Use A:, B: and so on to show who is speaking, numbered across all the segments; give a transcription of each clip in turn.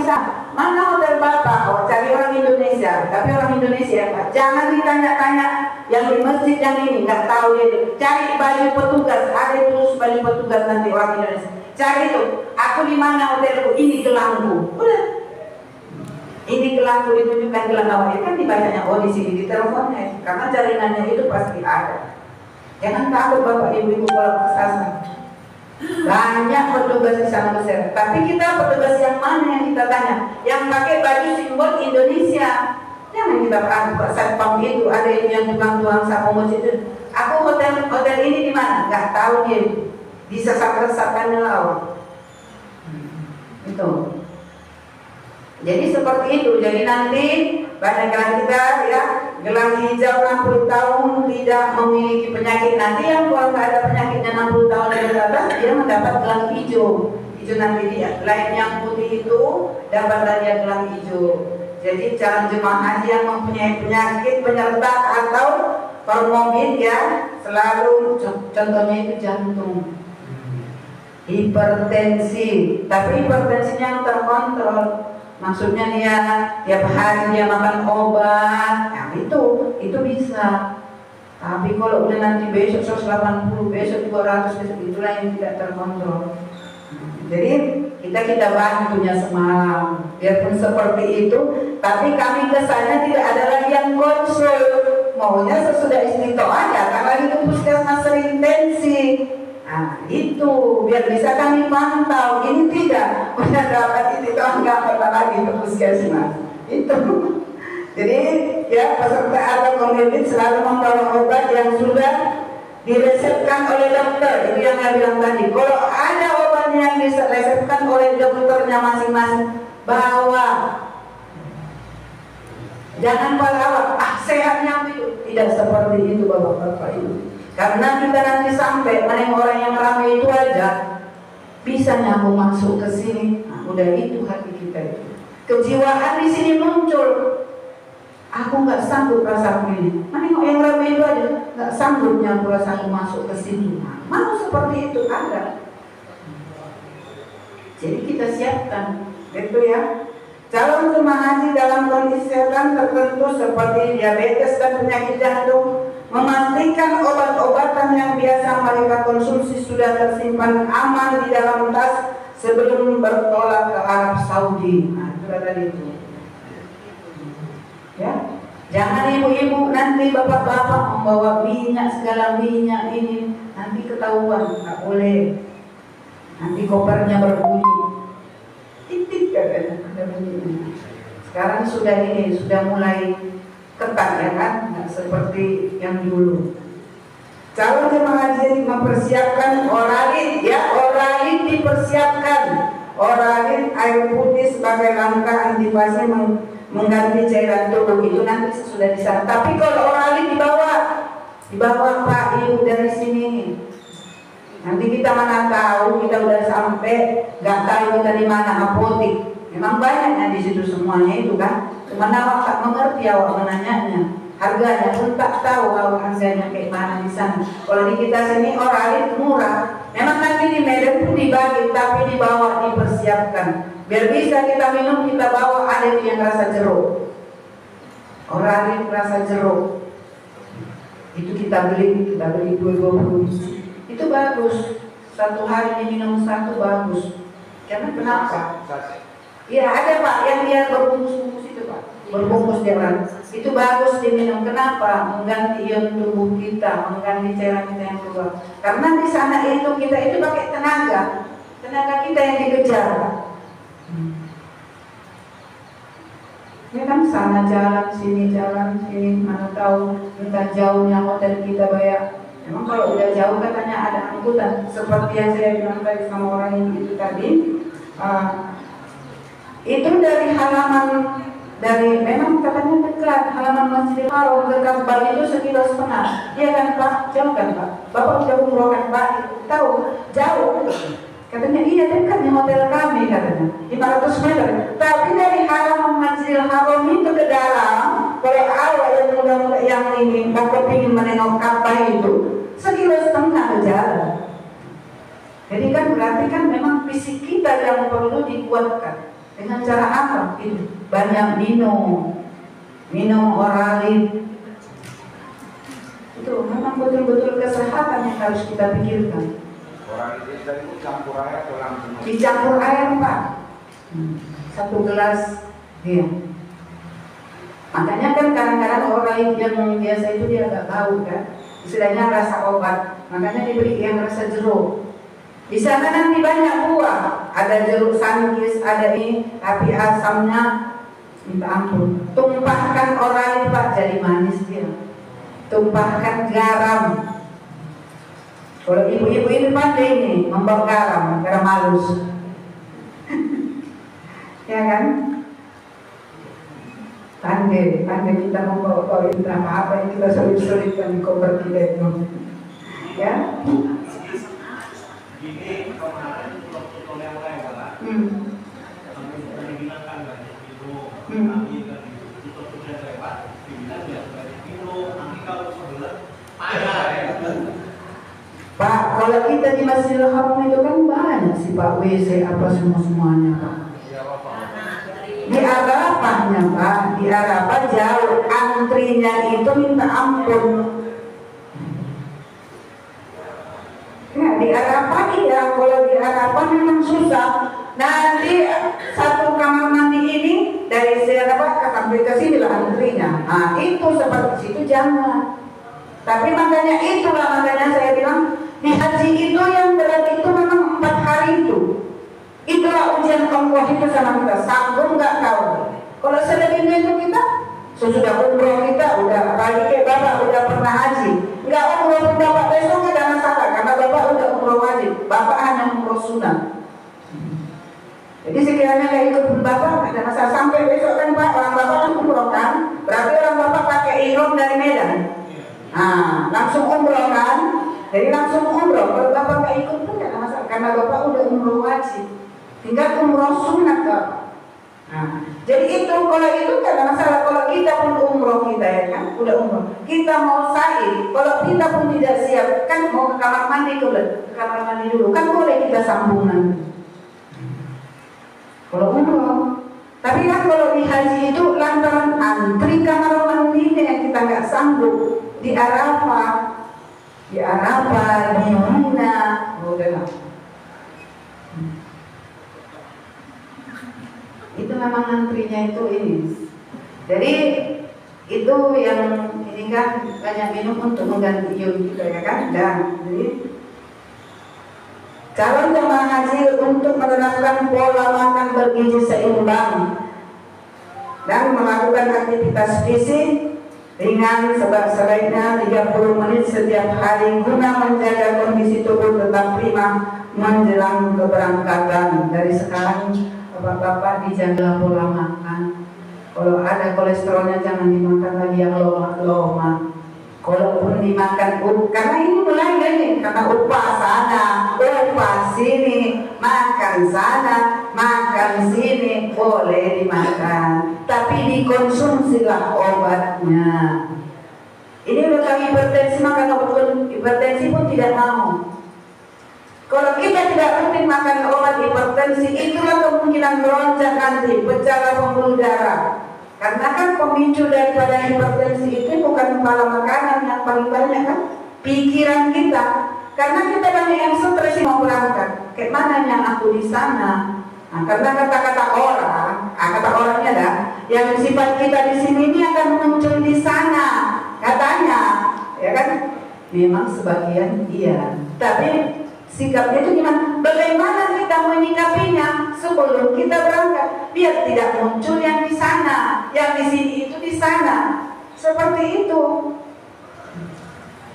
A: sana, mana hotel Bapak? Oh, cari orang Indonesia. Tapi orang Indonesia Pak, jangan ditanya-tanya yang di masjid yang ini, nggak tahu dia itu. Cari baju petugas, ada terus baju petugas nanti orang Indonesia. Cari itu, aku di mana hotelku? Ini gelangku. Udah. Ini gelangku, ditunjukkan gelang awalnya kan dibacanya, oh di sini di teleponnya, karena jaringannya itu pasti ada. Jangan takut Bapak Ibu kalau kesasar. Banyak petugas di sana besar. Tapi kita petugas yang mana yang kita tanya? Yang pakai baju simbol Indonesia. Jangan kita pakai satpam itu. Ada yang tukang-tukang sapu masjid. Aku hotel ini di mana? Gak tahu dia. Disesak-resakkan lawan. Itu. Jadi seperti itu. Jadi nanti banyak kita ya gelang hijau 60 tahun tidak memiliki penyakit. Nanti yang kalau nggak ada penyakitnya 60 tahun dari atas dia mendapat gelang hijau. Hijau nanti dia. Lain yang putih itu dapat dia gelang hijau. Jadi calon jemaah haji yang mempunyai penyakit penyerta atau komorbid ya selalu contohnya itu jantung, hipertensi. Tapi hipertensinya yang terkontrol. Maksudnya dia tiap hari dia makan obat, nah itu bisa. Tapi kalau udah nanti besok 180, besok 200, besok itulah yang tidak terkontrol. Jadi kita bantunya semalam, biarpun seperti itu. Tapi kami kesannya tidak ada lagi yang konsul, maunya sesudah istiqomah aja, karena itu puskesmas sering tensi. Nah itu biar bisa kami pantau. Ini tidak udah dapat itu nggak apa lagi ke puskesmas itu. Jadi ya peserta atau komorbid selalu membawa obat yang sudah diresepkan oleh dokter. Itu yang saya bilang tadi. Kalau ada obat yang diresepkan oleh dokternya masing-masing, bawa. Jangan bawa sehatnya itu. Tidak seperti itu bapak-bapak itu. Karena kita nanti sampai menengok orang yang ramai itu aja bisa nyambung masuk ke sini. Nah, udah itu hati kita itu. Kejiwaan di sini muncul. Aku nggak sanggup rasaku ini. Menengok yang ramai itu aja nggak sanggupnya aku rasaku masuk ke sini. Nah, mau seperti itu ada. Jadi kita siapkan, gitu ya. Calon jemaah haji dalam kondisi kesehatan tertentu seperti diabetes dan penyakit jantung, memastikan obat-obatan yang biasa mereka konsumsi sudah tersimpan aman di dalam tas sebelum bertolak ke Arab Saudi. Nah, itu tadi itu. Ya, jangan ibu-ibu nanti bapak-bapak membawa minyak segala minyak ini nanti ketahuan, nggak boleh. Nanti kopernya berbunyi. Titik katanya ada bunyinya. Sekarang sudah mulai ketat ya kan, nggak seperti yang dulu. Calon jemaah haji mempersiapkan oralit ya, oralit dipersiapkan. Oralit air putih sebagai langkah antisipasi mengganti cairan tubuh itu nanti sudah di sana. Tapi kalau oralit dibawa Pak Ibu dari sini. Nanti kita mana tahu kita udah sampai, nggak tahu kita di mana apotik. Memang banyaknya di situ semuanya itu kan. Cuma awak tak mengerti awak menanyanya. Harganya pun tak tahu awak harganya kayak mana di sana. Kalau di kita sini oralit murah. Memang nanti di Medan pun dibagi, tapi di bawah dipersiapkan. Biar bisa kita minum, kita bawa ada yang rasa jeruk. Oralit rasa jeruk. Itu kita beli 20 biji. Itu bagus. Satu hari diminum satu bagus. Karena kenapa? Ya ada Pak yang dia berbungkus-bungkus itu Pak. Berbungkus dia kan. Itu bagus diminum. Kenapa? Mengganti ion tubuh kita, mengganti cairan kita yang keluar. Karena di sana itu kita itu pakai tenaga kita yang dikejar. Ya kan sana jalan sini, mana tahu entah jauhnya hotel kita bayar. Memang kalau udah jauh katanya ada angkutan. Seperti yang saya bilang tadi sama orang yang itu tadi. Itu dari halaman, memang katanya dekat halaman Masjidil Haram ke Ka'bah itu 1,5 kilo. Iya kan Pak? Jauh kan Pak? Bapak sudah umroh kan Pak? Tahu? Jauh. Katanya iya dekat di hotel kami katanya 500 meter. Tapi dari halaman Masjidil Haram itu ke dalam, kalau awal yang muda-muda yang ini Bapak ingin menengok Ka'bah itu 1,5 kilo ke jalan. Jadi kan berarti kan memang fisik kita yang perlu dikuatkan. Dengan cara apa? Itu banyak minum Oralid. Itu memang betul-betul kesehatan yang harus kita pikirkan.
B: Oralid itu campur air atau langsung?
A: Dicampur air, Pak. 1 gelas dia. Makanya kan kadang-kadang Oralid yang biasa itu dia agak bau kan, istilahnya rasa obat. Makanya diberi yang rasa jeruk. Di sana nanti banyak buah, ada jeruk sangkis, ada ini, tapi asamnya minta ampun. Tumpahkan Oralid, Pak, jadi manis dia. Tumpahkan garam. Kalau ibu-ibu ini pandai nih membawa garam halus. Ya kan? Pandai kita membawa apa yang kita sulit-sulitkan di koper kita itu. Ya?
C: Ini kemarin waktu oleh-oleh lah. Bilang kan banyak minum, kami kan itu sudah lewat, dibilang ya banyak minum, nanti kalau sebelah payah ya.
A: Pak, kalau kita di Masjidil Haram itu kan banyak sih Pak, WC apa semuanya Pak. Di Arafahnya Pak, di Arafah jauh, antrinya itu minta ampun. Ya, di Arafah iya, kalau di Arafah memang susah. Nanti satu kamar mandi ini dari Arafah sampai ke sini lah antrinya. Nah itu seperti situ jangan. Tapi makanya saya bilang di haji itu yang berat itu memang 4 hari itu. Itulah ujian Allah itu sama kita. Sanggup nggak kau? Kalau selebihnya itu kita sesudah umroh kita udah apalagi kayak bapak udah pernah haji. Nggak umroh pun bapak besok nggak ada masalah karena bapak udah umroh wajib. Bapak hanya umroh sunnah. Jadi sekiranya nggak ikut bapak nggak ada masalah. Sampai besok kan Pak, orang bapak kan umroh kan, berarti orang bapak pakai ihram dari Medan. Nah, langsung umroh kan, jadi langsung umroh. Kalau bapak nggak ikut pun nggak ada masalah karena bapak udah umroh wajib. Tinggal umroh sunnah Pak. Nah, jadi itu kalau itu nggak ada masalah. Kalau kita pun umroh kita ya kan, udah umroh. Kita mau sa'i, kalau kita pun tidak siap kan mau ke kamar mandi ke kamar mandi dulu kan boleh kita sambung nanti. Kalau umroh, tapi kan kalau di haji itu lantaran antri kamar mandinya yang kita nggak sanggup di Arafah, di Mina, udahlah. Itu memang antrinya itu ini. Jadi itu yang ini kan banyak minum untuk mengganti ion kita ya kan. Dan jadi calon jemaah haji untuk menerapkan pola makan bergizi seimbang dan melakukan aktivitas fisik ringan sebaiknya 30 menit setiap hari guna menjaga kondisi tubuh tetap prima menjelang keberangkatan. Dari sekarang bapak-bapak dijaga pola makan. Kalau ada kolesterolnya jangan dimakan lagi yang loma. Kalaupun dimakan karena ini mulai nih, karena upah sana, upah sini, makan sana, makan sini, boleh dimakan, tapi dikonsumsilah obatnya. Ini udah kami hipertensi, makan obat hipertensi pun tidak mau. Kalau kita tidak rutin makan obat hipertensi, itulah kemungkinan melonjak nanti, pecah pembuluh darah. Karena kan pemicu daripada hipertensi itu bukan kepala makanan yang paling banyak kan, pikiran kita. Karena kita banyak yang stres mau berangkat. Kayak mana yang aku di sana? Nah, karena kata-kata orang, kata orangnya dah, yang sifat kita di sini ini akan muncul di sana, katanya, ya kan? Memang sebagian iya, tapi sikapnya itu gimana? Bagaimana kita menyikapinya sebelum kita berangkat? Biar tidak muncul yang di sana, yang di sini itu di sana. Seperti itu.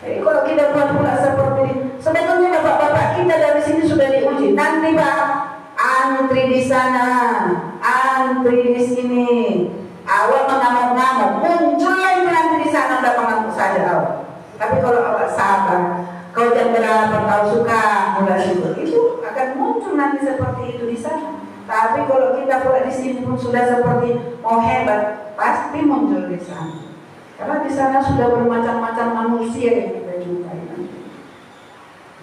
A: Jadi kalau kita buat pula seperti ini, sebetulnya bapak-bapak kita dari sini sudah diuji. Nanti Pak, antri di sana, antri di sini. Awal mengamuk-ngamuk, muncullah itu nanti di sana udah mengamuk saja awal. Tapi kalau awal sabar, kau jangan berapa kau suka mulai itu akan muncul nanti seperti itu di sana. Tapi kalau kita pula di sini pun sudah seperti mau hebat, pasti muncul di sana. Karena di sana sudah bermacam-macam manusia yang kita jumpai nanti.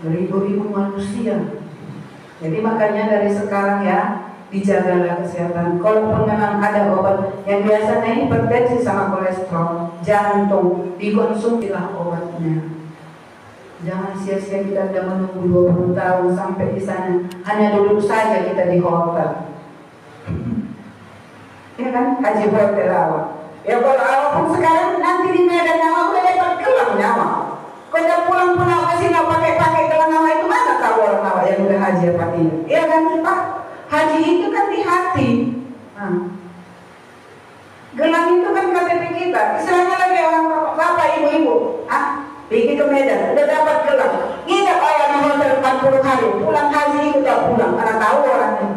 A: Beribu-ribu manusia. Jadi makanya dari sekarang ya dijagalah kesehatan. Kalaupun memang ada obat yang biasanya hipertensi sama kolesterol, jantung, dikonsumsilah obatnya. Jangan sia-sia kita sudah menunggu 20 tahun sampai di sana, hanya duduk saja kita di hotel. Ya kan, haji hotel awak. Ya kalau awak pun sekarang nanti di Medan nyawa udah dapat gelang nyawa. Kalau udah pulang-pulang ke sini pakai gelang nyawa itu, mana tahu orang awak yang udah haji apa tidak? Ya kan Pak, haji itu kan di hati. Gelang itu kan KTP kita. Istilahnya lagi orang bapak ibu-ibu, pergi ke Medan, udah dapat gelang. Nginap ayah di hotel 40 hari, pulang haji itu udah pulang, karena tahu orangnya.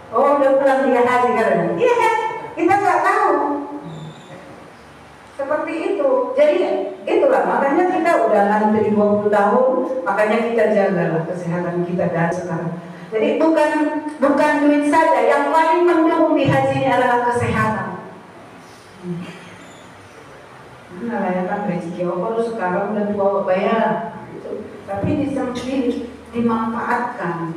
A: Oh udah pulang 3 haji karena. Iya kan? Kita nggak tahu. Seperti itu. Jadi itulah makanya kita udah hampir 20 tahun, makanya kita jagalah kesehatan kita dari sekarang. Jadi bukan duit saja, yang paling mendukung di haji ini adalah kesehatan. Nah, ya kan rezeki Allah sekarang udah tua bayar, gitu. Tapi dimanfaatkan.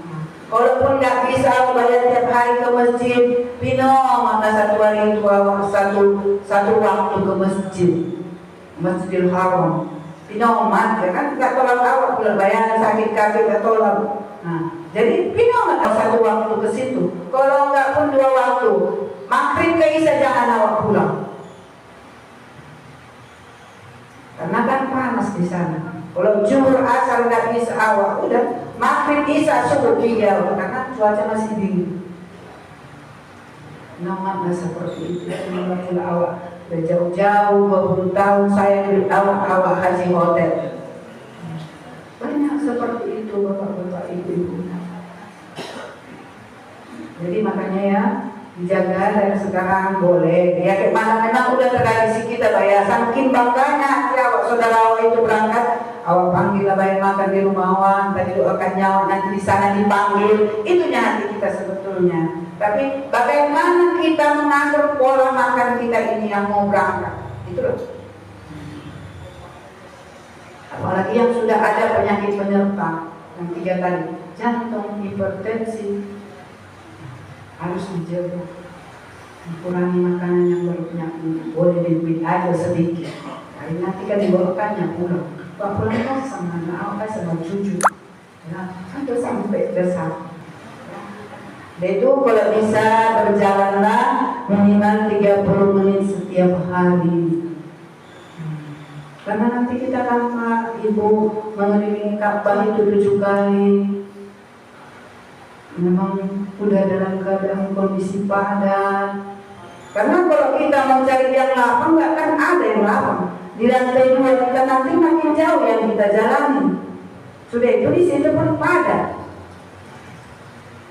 A: Walaupun nggak bisa bayar tiap hari ke masjid, pino maka satu hari satu waktu ke Masjidil Haram. Pino mat, ya kan nggak tolong awak pula bayar sakit kaki nggak tolong. Nah, jadi pino maka satu waktu ke situ. Kalau nggak pun 2 waktu, maghrib ke isya jangan awak pulang. Karena kan panas di sana. Kalau zuhur asar nggak bisa awak, udah maghrib isya subuh tinggal karena cuaca masih dingin. Namanya seperti itu. Alhamdulillah awak udah jauh-jauh 20 tahun saya beri awak haji hotel. Banyak seperti itu bapak-bapak ibu-ibu. Jadi makanya ya dijaga dari sekarang boleh ya kemana memang udah tradisi kita Pak ya, saking bangganya ya awak saudara awak itu berangkat awak panggil bayar makan di rumah awak, tadi doakan nyawa nanti di sana dipanggil, itu hati kita sebetulnya. Tapi bagaimana kita mengatur pola makan kita ini yang mau berangkat itu loh. Apalagi yang sudah ada penyakit penyerta yang 3 tadi, jantung, hipertensi, harus dijaga, kurangi makanan yang berpenyakit, boleh dibuat aja sedikit. Hari nanti kan dibawakannya pulang, pulang kan sama anak, sama cucu, ya, sampai sampai besar. Itu kalau bisa berjalanlah minimal 30 menit setiap hari. Karena nanti kita kan ibu mengelilingi Ka'bah itu 7 kali. Memang udah dalam keadaan kondisi padat. Karena kalau kita mau cari yang lapang, nggak kan ada yang lapang. Di lantai 2 kita nanti makin jauh yang kita jalani. Sudah itu di situ pun padat.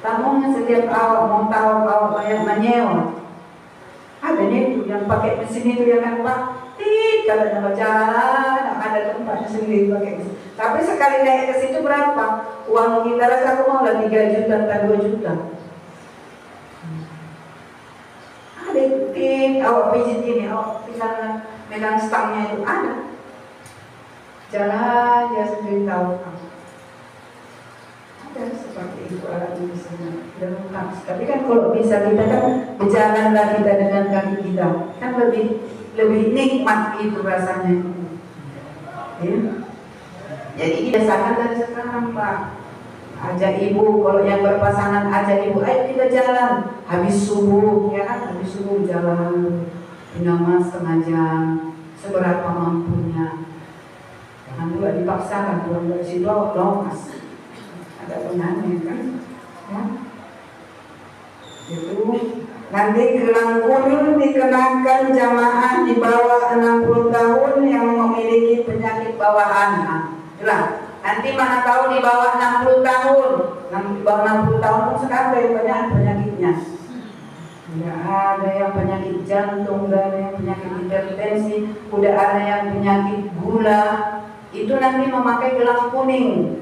A: Tamunya setiap awak mau tahu awak banyak menyewa. Ada nih yang pakai mesin itu yang kan Pak. Kalau nama jalan ada tempatnya sendiri pakai mesin. Tapi sekali naik ke situ berapa? Uang kita rasa aku mau lah 3 juta atau 2 juta. Ada itu awak pijit ini, awak tinggal megang stangnya itu ada. Jalan dia sendiri tahu. Ada seperti itu alat di sana. Tapi kan kalau bisa kita kan berjalanlah kita dengan kaki kita, kan lebih nikmat itu rasanya. Ya. Jadi biasakan dari sekarang Pak. Ajak ibu, kalau yang berpasangan ajak ibu, ayo kita jalan. Habis subuh, ya kan? Habis subuh jalan. Nama setengah jam, seberapa mampunya. Jangan juga dipaksakan, pulang dari situ lomas. Ada penanya kan? Ya. Itu nanti gelang kuning dikenakan jamaah di bawah 60 tahun yang memiliki penyakit bawaan. Nah, nanti mana tahu di bawah 60 tahun. Di bawah 60 tahun pun sekarang banyak penyakitnya. Tidak ada yang penyakit jantung, tidak ada yang penyakit hipertensi, udah ada yang penyakit gula. Itu nanti memakai gelang kuning.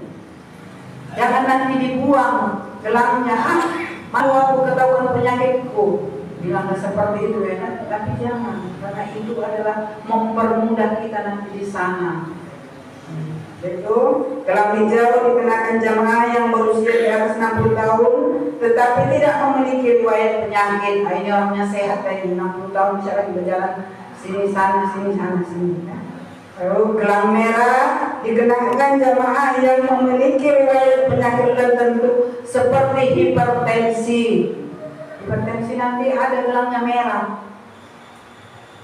A: Jangan nanti dibuang gelangnya. Mau aku ketahuan penyakitku, bilangnya seperti itu ya kan? Tapi jangan, karena itu adalah mempermudah kita nanti di sana. Itu gelang hijau dikenakan jamaah yang berusia di atas 60 tahun tetapi tidak memiliki riwayat penyakit. Ini orangnya sehat dari 60 tahun bisa lagi berjalan sini sana sini sana sini. Lalu gelang merah dikenakan jamaah yang memiliki riwayat penyakit tertentu seperti hipertensi. Hipertensi nanti ada gelangnya merah.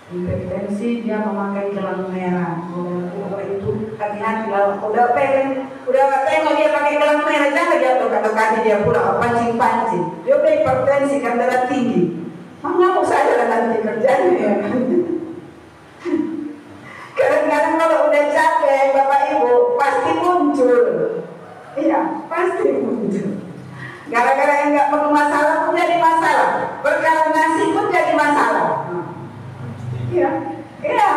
A: Hipertensi dia memakai gelang merah. Oh, itu hati-hati lah. Udah tengok dia pakai gelang merah, jangan jatuh kata kaki dia pula pancing-pancing. Dia udah hipertensi kan darah tinggi. Mengamuk saja lah nanti kerjanya ya. Kadang-kadang kalau udah capek Bapak Ibu pasti muncul. Iya, pasti muncul. Gara-gara yang nggak perlu masalah pun jadi masalah. Perkara nasi pun jadi masalah. Iya, iya.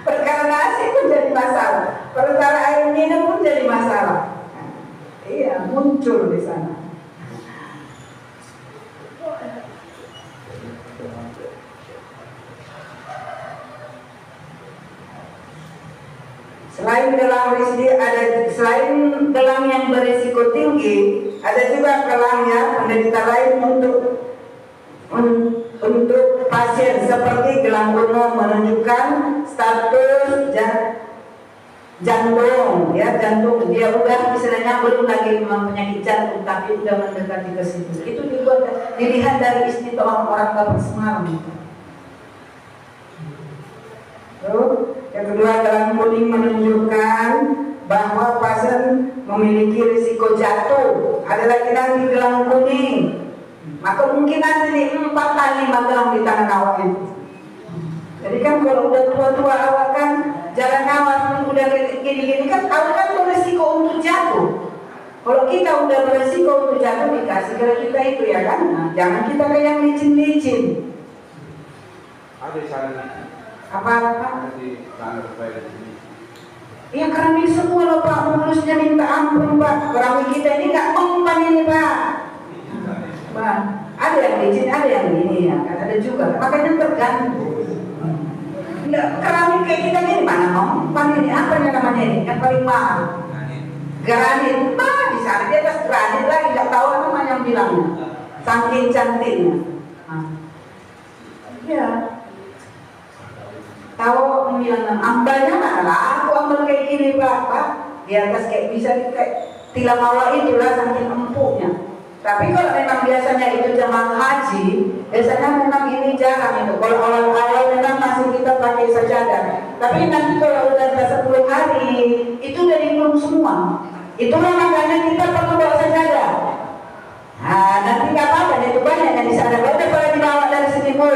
A: Perkara nasi pun jadi masalah. Perkara air minum pun jadi masalah. Iya, muncul di sana. Selain gelang yang berisiko tinggi, ada juga gelang yang penderita lain untuk pasien seperti gelang umum menunjukkan status jantung, ya jantung dia udah istilahnya belum lagi memang penyakit jantung tapi udah mendekati ke situ. Itu juga dilihat dari istiqomah orang Bapak semalam. Yang kedua, gelang kuning menunjukkan bahwa pasien memiliki risiko jatuh. Ada lagi nanti gelang kuning, maka mungkin nanti 4 kali 5 gelang di tangan awak itu. Jadi kan kalau udah tua-tua awak kan jalan awak udah gini-gini kan awak kan berisiko untuk jatuh. Kalau kita udah berisiko untuk jatuh dikasih gelang kita itu ya kan. Nah, jangan kita kayak yang licin-licin.
B: Ada sana
A: Apa?
B: di sana supaya di sini.
A: Ya keramik semua loh Pak, mulusnya minta ampun Pak. Keramik kita ini nggak mempan ini Pak. Pak, ada yang licin, ada yang ini ya, kan ada juga. Makanya tergantung. Nggak, keramik kayak kita ini mana mempan ini? Apa namanya ini? Yang paling mahal. Granit, bah di sana di atas granit lagi nggak tahu apa yang bilangnya. Saking cantiknya. Ya. Tahu bilang ambalnya mana lah? Aku ambal kayak gini Pak. Di atas kayak bisa kayak tilam awal itulah saking empuknya. Tapi kalau memang biasanya itu jamaah haji, biasanya memang ini jarang itu. Kalau awal-awal memang masih kita pakai sajadah. Tapi nanti kalau udah 10 hari, itu udah dikurung semua. Itulah makanya kita perlu bawa sajadah. Nah, nanti nggak apa-apa, itu banyak yang di sana. Kalau udah pada dibawa dari sini Bu.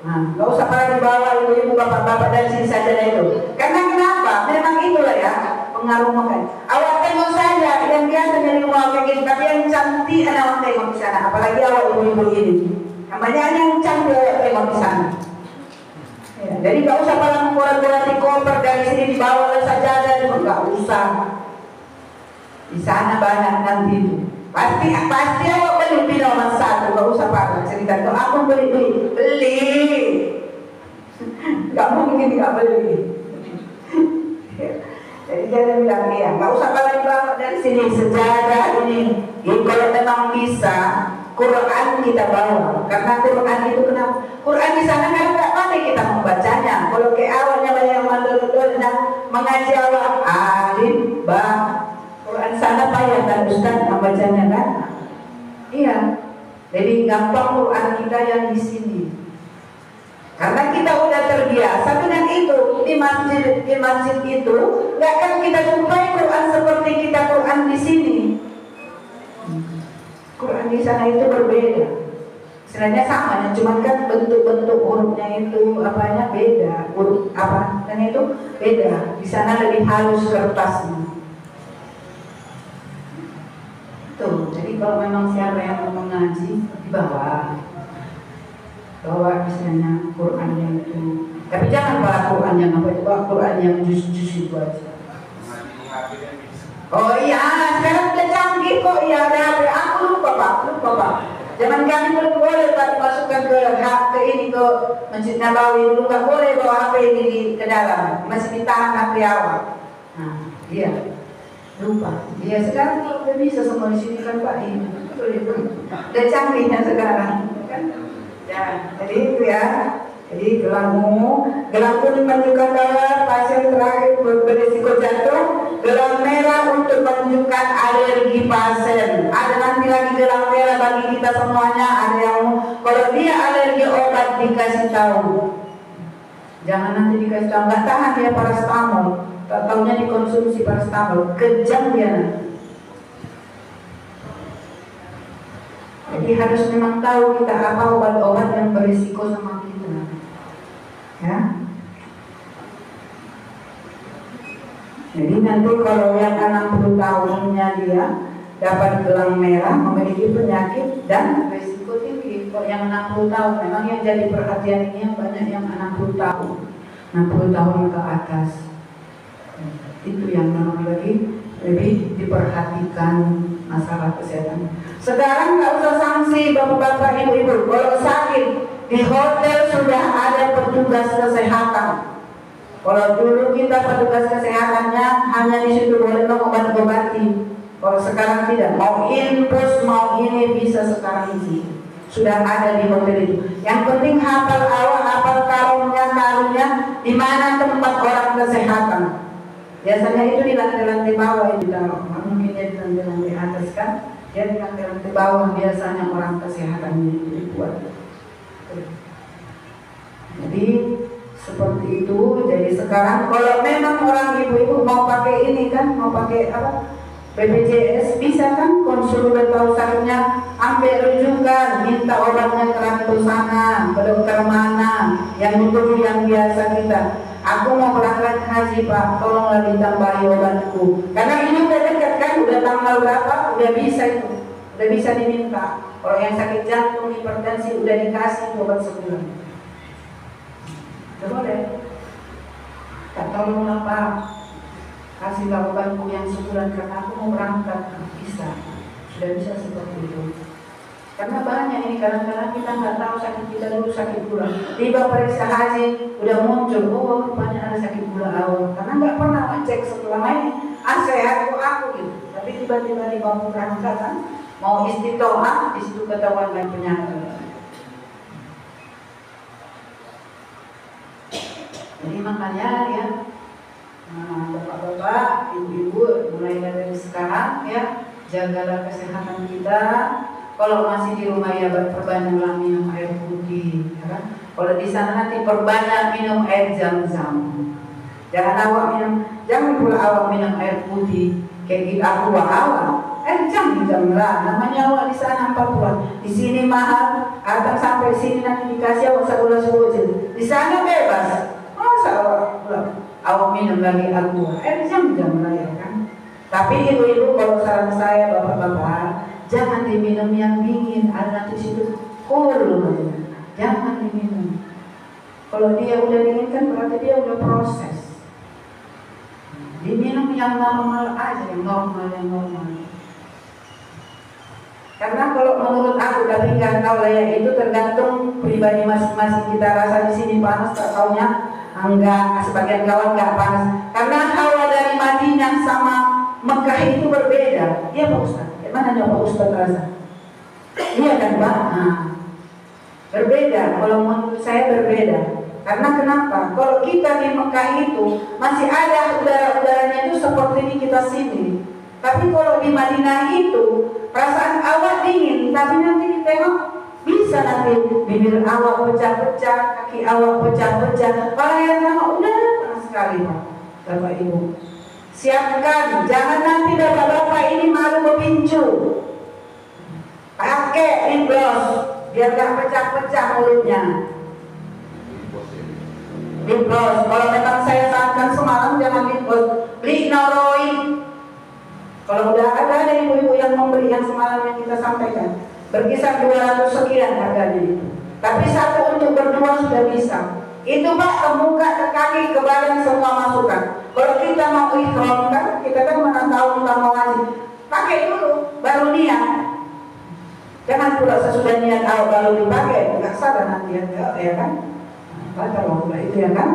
A: Nah, nggak usah pada dibawa ibu-ibu bapak-bapak dari sini saja itu. Karena kenapa? Memang itulah ya pengaruh makan. Awak tengok saja yang biasanya di rumah kayak gini, tapi yang cantik awak tengok di sana. Apalagi awak ibu-ibu ini, namanya yang cantik awak tengok di sana. Ya, jadi nggak usah pada mengurang-urang di koper dari sini dibawa saja dan nggak usah. Di sana banyak nanti itu. Pasti awak beli nomor 1, nggak usah Pak cerita. Kalau aku beli, nggak mungkin nggak beli. Jadi jangan bilang ya, nggak usah balik bawa dari sini sejadah ini. Kalau memang bisa, Quran kita bawa. Karena Quran itu kenapa? Quran di sana kan nggak pandai kita membacanya. Kalau ke awalnya banyak mandor dan mengaji awal alif ba. Quran sana payah dan Ustaz membacanya kan? Iya. Jadi gampang Quran kita yang di sini. Karena kita udah terbiasa dengan itu di masjid itu, nggak akan kita jumpai Quran seperti kita Quran di sini. Quran di sana itu berbeda. Sebenarnya sama, cuman kan bentuk-bentuk hurufnya itu apanya beda, huruf apa dan itu beda. Di sana lebih halus kertasnya. Tuh, jadi kalau memang siapa yang mau mengaji di bawah, bawa misalnya Quran yang itu, tapi jangan bawa Quran yang apa itu, bawa Quran yang jus-jus itu aja. Oh iya, sekarang udah canggih kok, iya ada HP. Aku lupa Pak. Zaman kami belum boleh Pak dimasukkan ke ini ke Masjid Nabawi, dulu nggak boleh bawa HP ini ke dalam, masih ditahan HP awal. Nah, Iya, lupa. Iya sekarang kalau udah bisa semua di sini kan Pak ini, udah canggihnya sekarang, kan? Ya, jadi itu ya. Jadi gelangmu menunjukkan bahwa pasien terakhir berisiko jatuh. Gelang merah untuk menunjukkan alergi pasien. Ada nanti lagi gelang merah bagi kita semuanya. Ada yang kalau dia alergi obat dikasih tahu. Jangan nanti dikasih tahu nggak tahan dia paracetamol. Tak tahunya dikonsumsi paracetamol, kejam dia nanti. Jadi harus memang tahu kita apa obat-obat yang berisiko sama kita. Ya. Jadi nanti kalau yang 60 tahunnya dia dapat gelang merah, memiliki penyakit dan risiko tinggi. Kalau yang 60 tahun memang yang jadi perhatian ini yang banyak yang 60 tahun 60 tahun ke atas. Itu yang memang lebih diperhatikan masalah kesehatan. Sekarang nggak usah sanksi bapak-bapak, ibu-ibu. Kalau sakit di hotel sudah ada petugas kesehatan. Kalau dulu kita petugas kesehatannya hanya di situ boleh mengobat-obati. Kalau sekarang tidak, mau infus mau ini bisa sekarang ini. Sudah ada di hotel itu. Yang penting hafal awal, hafal karungnya, di mana tempat orang kesehatan. Biasanya itu di lantai-lantai bawah itu ditaruh. Mungkin dia di lantai-lantai atas kan? Dia di lantai-lantai bawah biasanya orang kesehatan itu dibuat. Jadi seperti itu. Jadi sekarang kalau memang orang ibu-ibu mau pakai ini kan, mau pakai apa? BPJS bisa kan, konsul udah tahu sakitnya, ambil rujukan, minta obatnya ke rantu sana, ke dokter mana, yang itu yang biasa kita. Aku mau berangkat haji Pak, tolonglah ditambahi obatku. Karena ini udah dekat kan, udah tanggal berapa, udah bisa itu, udah bisa diminta. Kalau yang sakit jantung, hipertensi udah dikasih obat sebulan. Udah boleh. Tak tolonglah Pak, kasihlah obatku yang sebulan karena aku mau berangkat. Bisa, sudah bisa seperti itu. Karena banyak ini kadang-kadang kita nggak tahu sakit kita dulu sakit gula. Tiba periksa haji udah muncul, oh rupanya ada sakit gula awal. Karena nggak pernah ngecek setelah ini, sehat kok aku gitu. Tapi tiba-tiba di bangku berangkat kan, mau istitoah di situ ketahuan dan penyakit. Jadi makanya ya, bapak-bapak, ibu-ibu, mulai dari sekarang ya, jagalah kesehatan kita. Kalau masih di rumah ya perbanyaklah minum air putih, ya kan? Kalau di sana nanti perbanyak minum air zam-zam. Jangan pula awak minum air putih kayak gitu aqua awak. Jam lah, namanya awak di sana 40. Di sini mahal, akan sampai sini nanti dikasih awak sebulan. Di sana bebas. Masa awak minum lagi aqua? Jam lah ya kan? Tapi ibu-ibu kalau saran saya bapak-bapak, jangan diminum yang dingin, ada nanti situ cool. Jangan diminum. Kalau dia udah dingin kan berarti dia udah proses. Diminum yang normal aja, yang normal. Karena kalau menurut aku, tapi nggak tahu lah ya, itu tergantung pribadi masing-masing. Kita rasa di sini panas, tak taunya enggak, sebagian kawan nggak panas. Karena hawa dari Madinah sama Mekah itu berbeda. Iya Pak Ustaz. Mana ada Pak Ustaz rasa? Iya kan Pak? Nah, berbeda. Kalau menurut saya berbeda. Karena kenapa? Kalau kita di Mekah itu masih ada udara-udaranya itu seperti di kita sini. Tapi kalau di Madinah itu perasaan awak dingin, tapi nanti ditengok bisa nanti bibir awak pecah-pecah, kaki awak pecah-pecah. Kalau yang sama udah panas sekali Pak, Bapak Ibu. Siapkan, jangan nanti bapak-bapak ini malu berpincu. Pakai lip gloss biar gak pecah-pecah mulutnya. Lip gloss, kalau memang saya sarankan semalam jangan lip gloss, beli Noroid. Kalau udah ada ibu-ibu yang membeli yang semalam yang kita sampaikan, berkisar 200 sekian harganya itu. Tapi satu untuk berdua sudah bisa. Itu Pak, ke muka, ke kaki, ke badan semua masukkan. Kalau kita mau ihram kan, kita kan mana tahu kita mau ngaji. Pakai dulu, baru niat. Jangan pula sesudah niat awal baru dipakai, nggak salah nanti ya kan? Baca waktu itu ya kan?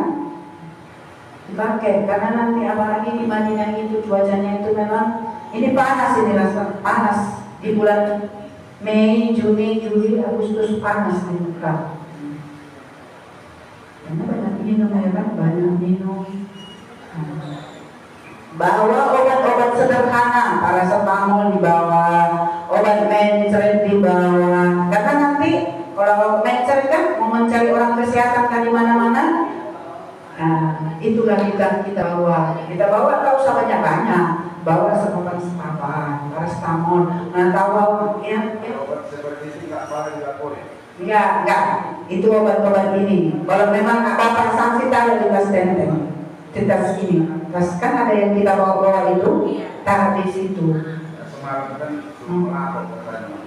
A: dipakai karena nanti apalagi di Madinah itu cuacanya itu memang ini panas, ini rasa panas di bulan Mei, Juni, Juli, Agustus panas di Mekah. Karena banyak minum ya kan, banyak minum. Bawa obat-obat sederhana, paracetamol dibawa, obat mencret dibawa. Karena nanti kalau mencret kan mau mencari orang kesehatan kan di mana-mana. Nah, itulah kita bawa. Kita bawa tak usah banyak-banyak. Bawa sekopan sepapan, paracetamol. Nah, tahu ya?
B: Obat seperti ini nggak boleh dilaporin.
A: Enggak. Itu obat-obat ini. Kalau memang Bapak sanksi taruh di tas tenteng, di tas ini. Tas kan ada yang kita bawa itu, taruh di situ.
B: Semalam kan melapor katanya.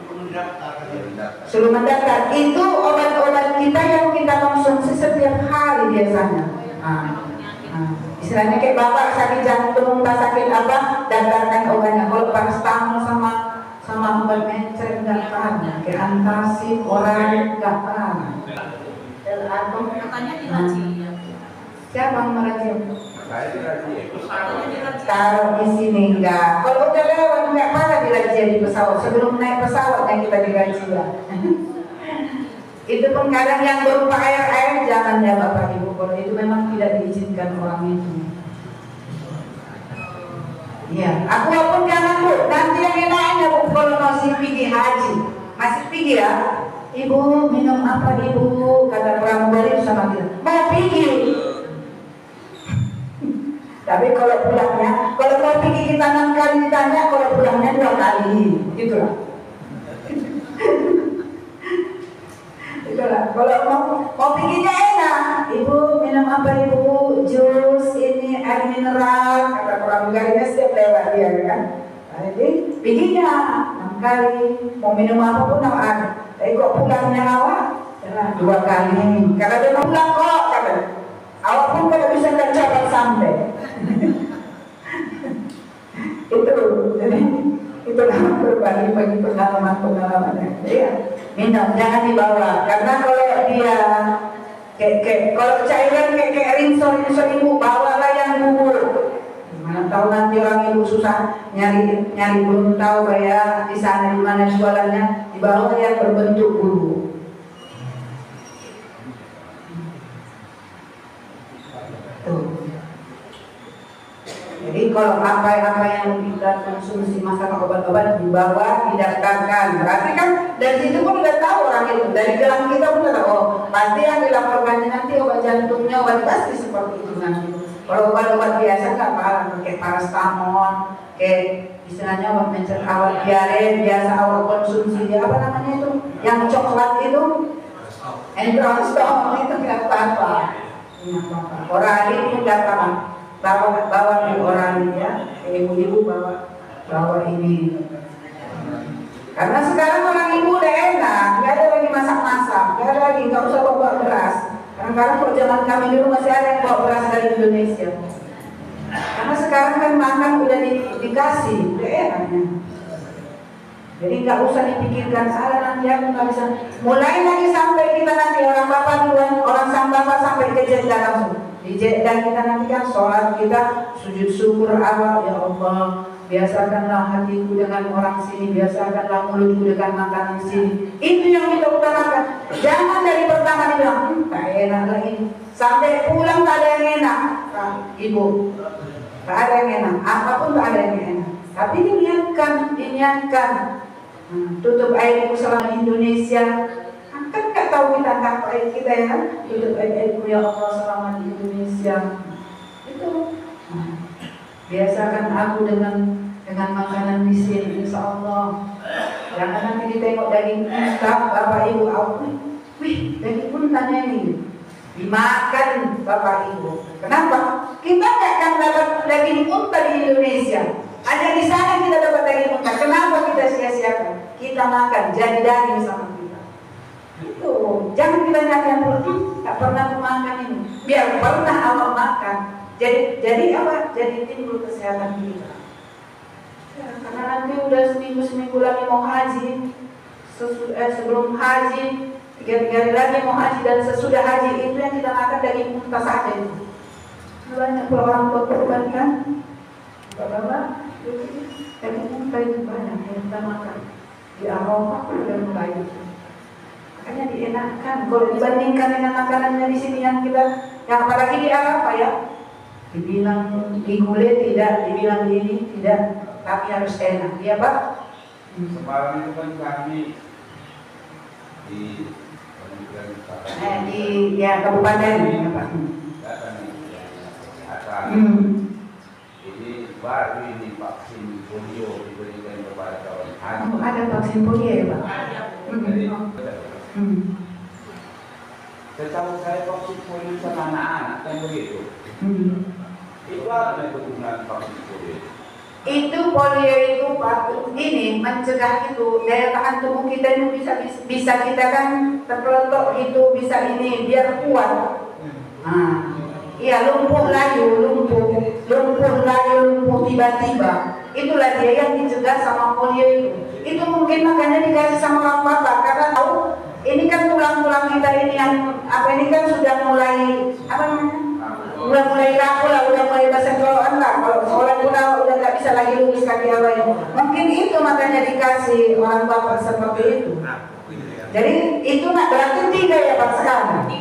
A: Suruh mendaftar. Itu obat-obat kita yang kita konsumsi setiap hari biasanya. Istilahnya kayak Bapak sakit jantung, sakit apa, daftarkan obatnya. Kalau paracetamol sama obat mencret nggak pernah, kayak antacid, oral nggak pernah.
D: Katanya diracik.
A: Siapa yang meracik?
B: Saya dirajia.
A: Taruh di sini enggak. Kalau udah lewat nggak pernah dirajia di pesawat. Sebelum naik pesawat yang kita dirajia. Itu pun kadang yang berupa air jangan ya Bapak Ibu. Kalau itu memang tidak diizinkan orang itu. Ya, aku pun jangan Bu. Nanti yang enaknya Bu kalau masih pergi haji, masih pergi ya. Ibu minum apa Ibu? Kata pramugari sama kita. Mau pergi. Tapi kalau pulangnya, kalau mau pergi kita 6 kali ditanya, kalau pulangnya 2 kali, gitulah. Itulah. Kalau mau perginya enak, Ibu minum apa Ibu? Jus ini air mineral, kata pramugarinya setiap lewat dia kan. Jadi perginya 6 kali, mau minum apa pun ada. Tapi kok pulangnya awak, 2 kali. Karena dia mau pulang kok, kata. Awak pun kalau bisa tercapai sampai. Itulah berbagi bagi pengalaman-pengalamannya. Ya, minum jangan dibawa karena kalau dia kalau cairan kayak rinso Ibu bawalah yang bubur. Mana tahu nanti orang Ibu susah nyari belum tahu kayak di sana di mana jualannya, dibawa yang berbentuk bubur. Jadi kalau apa yang kita konsumsi masalah obat-obat dibawa, didaftarkan. Berarti kan dari situ pun udah tahu orang itu. Dari jalan kita pun udah tahu. Oh, pasti yang dilaporkannya nanti obat jantungnya, obat pasti seperti itu nanti. Kalau obat-obat biasa nggak apa-apa, kayak paracetamol, kayak istilahnya obat mencret awal diare biasa awal konsumsi dia apa namanya itu, yang coklat itu, Entrostol itu nggak apa-apa. Oralin pun nggak apa-apa. Bawa di orang ya, ibu-ibu bawa ini. Karena sekarang orang ibu udah enak, nggak ada lagi masak-masak, nggak usah bawa beras. Kadang-kadang kalau zaman kami dulu masih ada yang bawa beras dari Indonesia. Karena sekarang kan makan udah dikasih, udah enaknya. Jadi nggak usah dipikirkan salah nanti aku nggak bisa. Mulai lagi sampai kita nanti orang bapak duluan, orang sang bapak sampai ke Jeddah langsung. Di Jeddah kita nanti kan sholat kita sujud syukur awal ya Allah. Biasakanlah hatiku dengan orang sini, biasakanlah mulutku dengan makanan sini. Itu yang kita utamakan. Jangan dari pertama dibilang tak enak lagi. Sampai pulang tak ada yang enak, Ibu. Tak ada yang enak. Apapun tak ada yang enak. Tapi diniatkan. Tutup airku selama Indonesia. Kan nggak tahu kita tak air kita ya. Tutup airku ya Allah selama di Indonesia. Itu. Biasakan aku dengan makanan di sini, insya Allah. Jangan nanti ditengok daging unta, Bapak Ibu, wih, daging untanya ini dimakan Bapak Ibu. Kenapa? Kita nggak akan dapat daging unta di Indonesia. Hanya di sana kita dapat daging unta. Kenapa kita sia-siakan? Kita makan, jadi daging sama kita. Itu, jangan kita nyatakan tak pernah makan ini. Biar pernah awal makan. Jadi apa? Jadi timbul kesehatan kita. Ya, karena nanti udah seminggu lagi mau haji, sebelum haji 3 hari lagi mau haji dan sesudah haji itu yang kita makan daging unta saja itu. Banyak orang tua korban kan? Bapak-bapak, kita itu banyak yang kita makan. Di Arafah udah mulai. Makanya dienakkan. Kalau dibandingkan dengan makanannya di sini yang kita, yang apalagi di Arafah ya, dibilang digulai tidak, dibilang ini tidak, tapi harus enak. Iya Pak?
B: Semarang itu kan kami di
A: Di ya kabupaten ya Pak.
B: datang akan ini baru ini vaksin polio diberikan kepada kawan.
A: Ada vaksin polio ya Pak?
B: Jadi, setahu saya vaksin polio sama anak-anak kan begitu. Itu apa kegunaan vaksin polio?
A: Itu polio itu Pak, ini mencegah itu daya tahan tubuh kita itu bisa kita kan terpeletok itu bisa ini biar kuat. Iya lumpuh layu tiba-tiba. Itulah dia yang dicegah sama polio itu. Itu mungkin makanya dikasih sama orang bapak karena tahu ini kan tulang-tulang kita ini yang apa ini kan sudah mulai apa namanya? Mulai rapuh lah, udah mulai basah-basahan lah. Kalau seorang udah nggak bisa lagi lurus kaki apa ini. Mungkin itu makanya dikasih orang bapak seperti itu. Jadi itu nak berarti 3 ya Pak sekarang.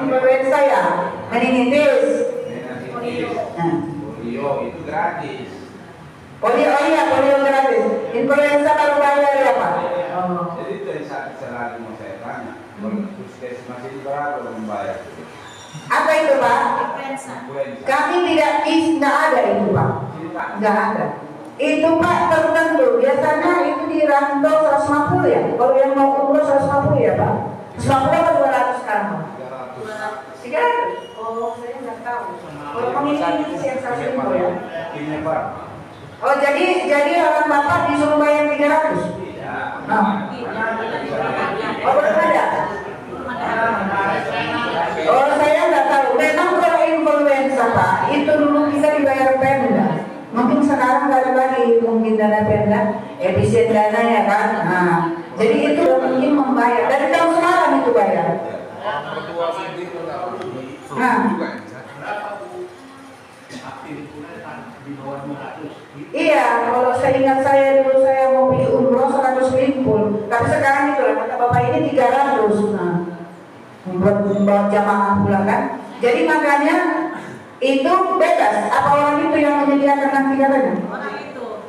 A: Influenza ya, meningitis.
B: Polio itu gratis.
A: Polio oh iya polio gratis. Influenza baru bayar ya Pak.
B: Jadi itu yang selalu mau saya tanya. Puskesmas itu berapa membayar?
A: Apa itu Pak?
D: Influenza.
A: Kami tidak ada itu Pak. Nggak ada. Itu Pak tertentu. Biasanya itu di rantau 150 ya. Kalau yang mau umroh 150 ya Pak. 150 atau 200 sekarang Pak? 300. Oh saya nggak tahu. Kalau pengiriman itu yang 150 ya.
B: Ini Pak.
A: Oh jadi orang bapak disuruh bayar 300?
B: Tidak.
A: Oh belum ada? Oh saya nggak tahu. Memang kalau influenza Pak, itu dulu kita dibayar Pemda. Mungkin sekarang nggak ada lagi mungkin dana Pemda, efisien dana ya kan. Jadi itu mungkin membayar. Dari tahun sekarang itu bayar. Iya, kalau saya ingat saya dulu saya mau pergi umroh 150, tapi sekarang itu lah kata bapak ini 300. Buat jamaah pula kan. Jadi makanya itu bebas. Apa orang itu yang menyediakan nanti katanya?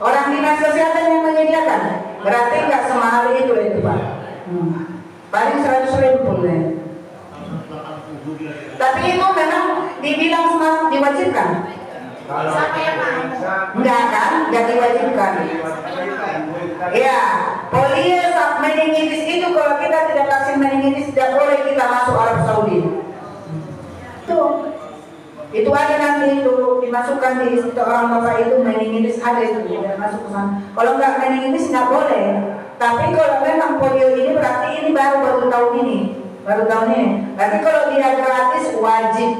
A: Orang dinas kesehatan yang menyediakan. Berarti nggak semahal itu Pak. Paling 100.000 ya. Tapi itu memang dibilang semua diwajibkan. Enggak kan? Enggak diwajibkan. Ya, polio sama meningitis itu kalau kita tidak vaksin meningitis tidak boleh kita masuk Arab Saudi. Itu ada nanti itu dimasukkan di situ orang bapak itu meningitis ada itu tidak masuk ke sana. Kalau enggak meningitis enggak boleh. Tapi kalau memang polio ini berarti ini baru tahun ini. Tapi kalau dia gratis wajib.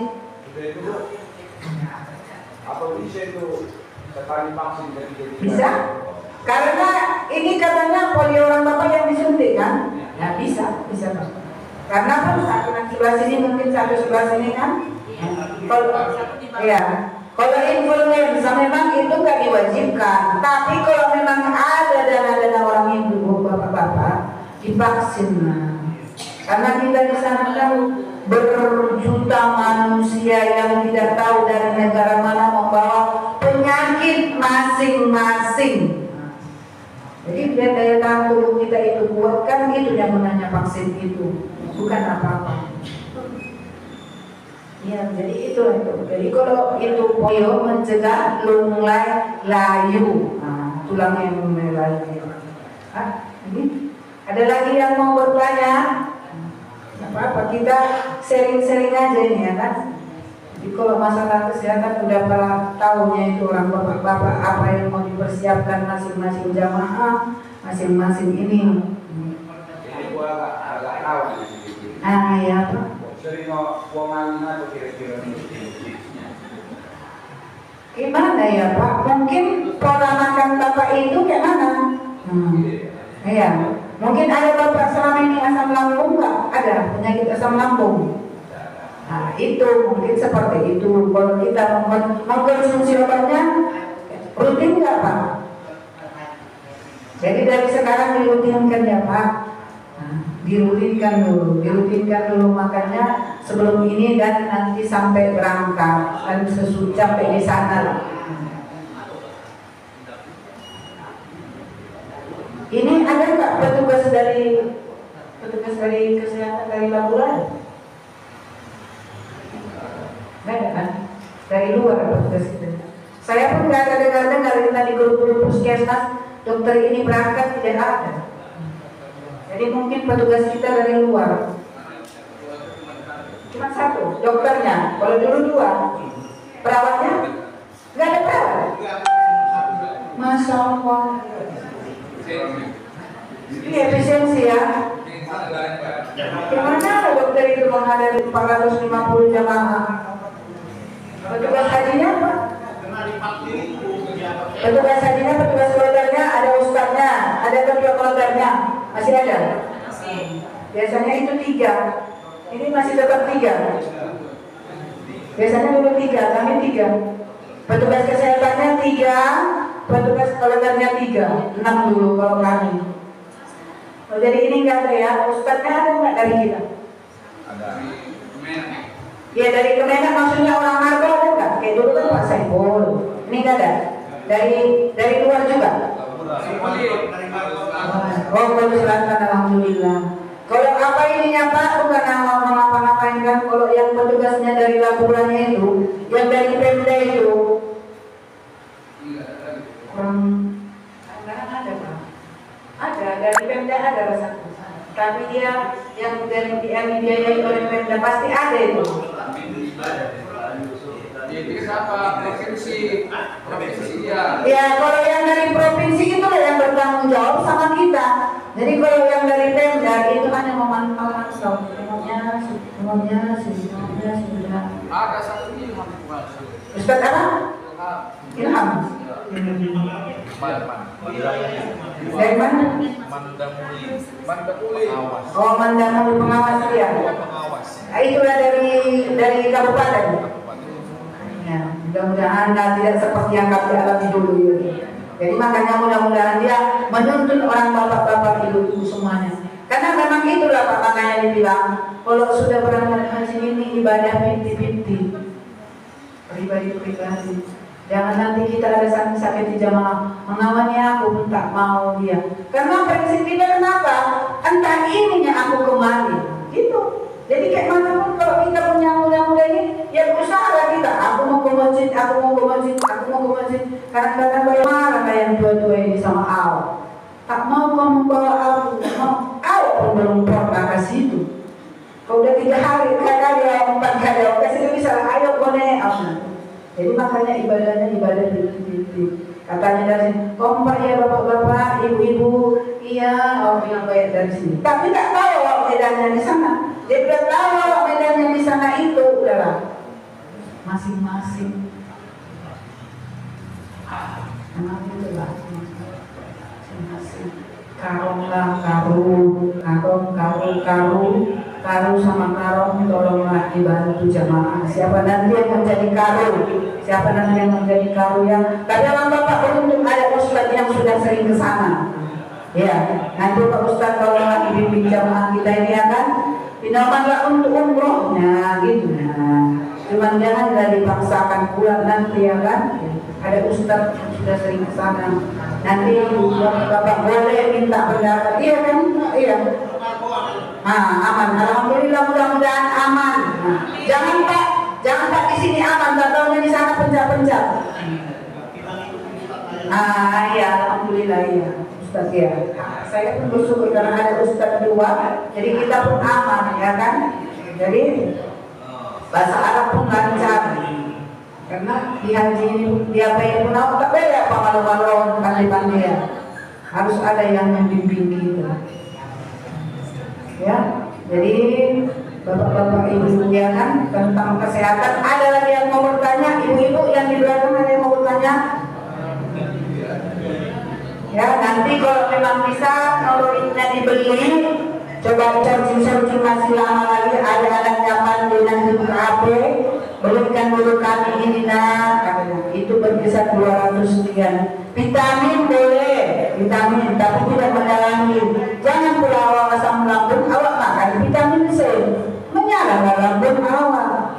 B: Apa bisa itu sekali vaksin jadi
A: bisa? Karena ini katanya polio orang bapak yang disuntik kan? Ya bisa Pak. Karena kan satu sebelah sini mungkin satu sebelah sini kan? Kalau influenza memang itu nggak diwajibkan. Tapi kalau memang ada dana orang ibu bapak-bapak divaksin lah. Karena kita di sana kan berjuta manusia yang tidak tahu dari negara mana membawa penyakit masing-masing. Jadi biar daya tahan tubuh kita itu kuat kan itu yang gunanya vaksin itu, bukan apa-apa. Ya, jadi itu. Jadi kalau itu polio mencegah lunglai layu, tulang yang melayu. Ini ada lagi yang mau bertanya? Apa kita sering-sering aja ini ya kan. Jadi kalau masalah kesehatan udah pernah tahunya itu orang bapak-bapak apa yang mau dipersiapkan masing-masing jamaah, masing-masing ini.
B: Ini gua agak tahu di sini.
A: Ya Pak.
B: Sering buangan atau kira-kira tips-tipsnya.
A: Gimana ya Pak? Mungkin pola makan bapak itu kayak mana? Iya. Mungkin ada bapak selama ini asam lambung nggak? Ada penyakit asam lambung? Nah, itu mungkin seperti itu. Kalau kita mengkonsumsi obatnya rutin nggak Pak? Jadi dari sekarang dirutinkan ya Pak. Nah, dirutinkan dulu, makanya sebelum ini dan nanti sampai berangkat dan sampai di sana. Ini ada nggak petugas dari kesehatan dari laboratorium? Nggak ada kan? Dari luar petugas itu. Saya pun nggak ada dengar tadi guru-guru puskesmas dokter ini berangkat tidak ada. Jadi mungkin petugas kita dari luar. Cuma satu, dokternya. Kalau dulu dua, perawatnya nggak ada perawat. Masya Allah. Ini efisiensi ya. Gimana dokter itu menghadapi 450 jamaah? Petugas hajinya apa? Petugas hajinya, petugas kloternya, ada ustadznya, ada ketua kloternya, masih ada? Biasanya itu 3. Ini masih tetap 3. Biasanya dulu 3, kami 3. Petugas kesehatannya 3, petugas kloternya 3, 6 dulu kalau kami. Oh, jadi ini nggak ada ya, ustadznya ada nggak dari kita?
B: Ada.
A: Ya dari Kemenak maksudnya orang Margo ada nggak? Kayak dulu kan Pak Saiful. Ini nggak ada. Dari luar juga. Oh, bagus silahkan, alhamdulillah. Kalau apa ininya Pak, bukan mau ngapa-ngapain kan? Kalau yang petugasnya dari laporannya itu, yang dari Pemda itu, kurang ada Pak. Ada dari Pemda ada rasanya. Tapi dia yang dari dibiayai oleh Pemda pasti ada itu.
B: Jadi siapa? Provinsi ya.
A: Ya kalau yang dari provinsi itu yang bertanggung jawab sama kita. Jadi kalau yang dari Pemda itu hanya memantau semuanya sudah.
B: Ada satu Ilham.
A: Ustaz apa? Ilham. Dari mana?
B: Mandamuli.
A: Oh, Mandamuli pengawas ya. Itulah dari kabupaten. Ya, mudah-mudahan tidak seperti yang kami alami dulu ya. Jadi makanya mudah-mudahan dia menuntun orang bapak-bapak ibu-ibu semuanya. Karena memang itulah Pak, makanya dibilang kalau sudah berangkat haji ini ibadah binti-binti, pribadi-pribadi. Jangan nanti kita ada sakit di jamaah mengawani aku pun tak mau dia. Karena prinsip kita kenapa? Entah ininya aku kemari, gitu. Jadi kayak mana pun kalau kita punya muda-muda ini, ya berusaha kita. Aku mau ke masjid. Kadang-kadang marah kayak dua-dua ini sama awak. Tak mau kamu bawa aku, mau awak pun belum pernah ke situ. Kau udah 3 hari, 4 kali, awak kasih bisa ayo konek aku. Jadi makanya ibadahnya ibadah binti-binti. Katanya dari sini, kompak ya bapak-bapak, ibu-ibu, iya, orang yang baik dari sini. Tapi tak tahu awak medannya di sana. Dia udah tahu awak medannya di sana itu, udahlah. Masing-masing. Memang itulah. Masing-masing. Karu sama karung, tolonglah dibantu jamaah. Siapa nanti yang menjadi karu? Siapa nanti yang menjadi karu yang? Tapi orang bapak beruntung ada ustadz yang sudah sering ke sana. Ya, nanti Pak Ustadz kalau lagi bimbing jamaah kita ini akan pindahanlah untuk umrohnya, gitu. Nah, cuman jangan dipaksakan pulang nanti ya kan? Ada ustadz yang sudah sering ke sana. Nanti bapak boleh minta pendapat, iya kan? Iya. Aman. Alhamdulillah, mudah-mudahan aman. Jangan Pak di sini aman, tak tahunya di sana pencak-pencak. Iya, alhamdulillah ya, Ustaz ya. Saya pun bersyukur karena ada Ustaz 2, jadi kita pun aman ya kan. Jadi bahasa Arab pun lancar. Karena di haji ini di apa yang pun tak beda Pak malu-malu pandai-pandai ya. Harus ada yang membimbing kita. Ya, jadi bapak-bapak ibu ya kan tentang kesehatan. Ada lagi yang mau bertanya, ibu-ibu yang di belakang ada yang mau bertanya? Ya, nanti kalau memang bisa kalau ini dibeli, coba searching masih lama lagi ada anak nyaman dulu nanti buka HP, belikan dulu kami ini nak, katanya. Itu berkisar 200 sekian. Vitamin boleh, vitamin, tapi tidak mendalangi. Jangan pula awak asam lambung, awak makan vitamin C, menyala lambung awak.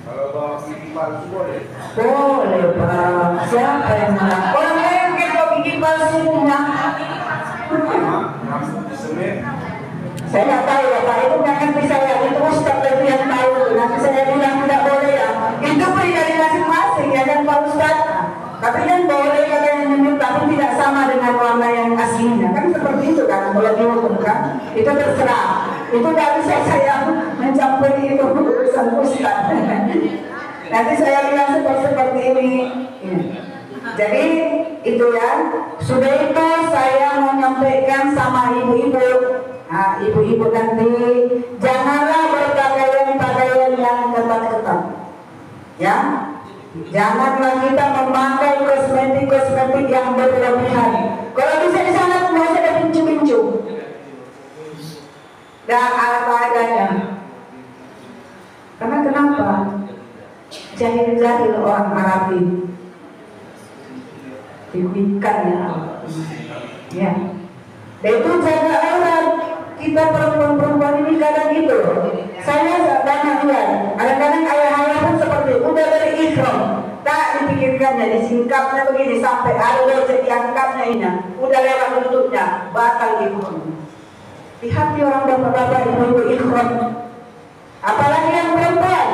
B: Kalau bawa gigi palsu boleh?
A: Boleh Pak, siapa yang marah? Orang lain kalau gigi palsu punya.
B: Langsung di semen.
A: Saya nggak tahu ya Pak, itu nanti saya, itu Ustaz lagi yang tahu. Nanti saya bilang tidak boleh ya. Itu pribadi masing-masing ya kan Pak Ustaz. Tapi kan boleh katanya menyebut, tapi tidak sama dengan warna yang aslinya. Kan seperti itu kan, kalau dihukum kan. Itu terserah. Itu nggak bisa saya mencampuri itu urusan Ustaz. Nanti saya bilang seperti ini. Jadi itu ya. Sudah itu saya mau menyampaikan sama ibu-ibu. Nah, ibu-ibu nanti janganlah berpakaian yang ketat-ketat. Ya. Janganlah kita memakai kosmetik yang berlebihan. Kalau bisa di sana nggak usah ada pincu-pincu. Dan apa adanya. Karena kenapa? Jahil-jahil orang Arabi. Diberikan ya. Dan itu jaga aurat. Kita perempuan-perempuan ini kadang gitu. Saya banyak lihat. Kadang-kadang ayah-ayah pun seperti udah dari ikhram, tak dipikirkannya, disingkapnya begini sampai ada lecet diangkatnya ini. Udah lewat lututnya, batal ikhram. Lihat orang bapak-bapak ibu-ibu ikhram. Apalagi yang perempuan,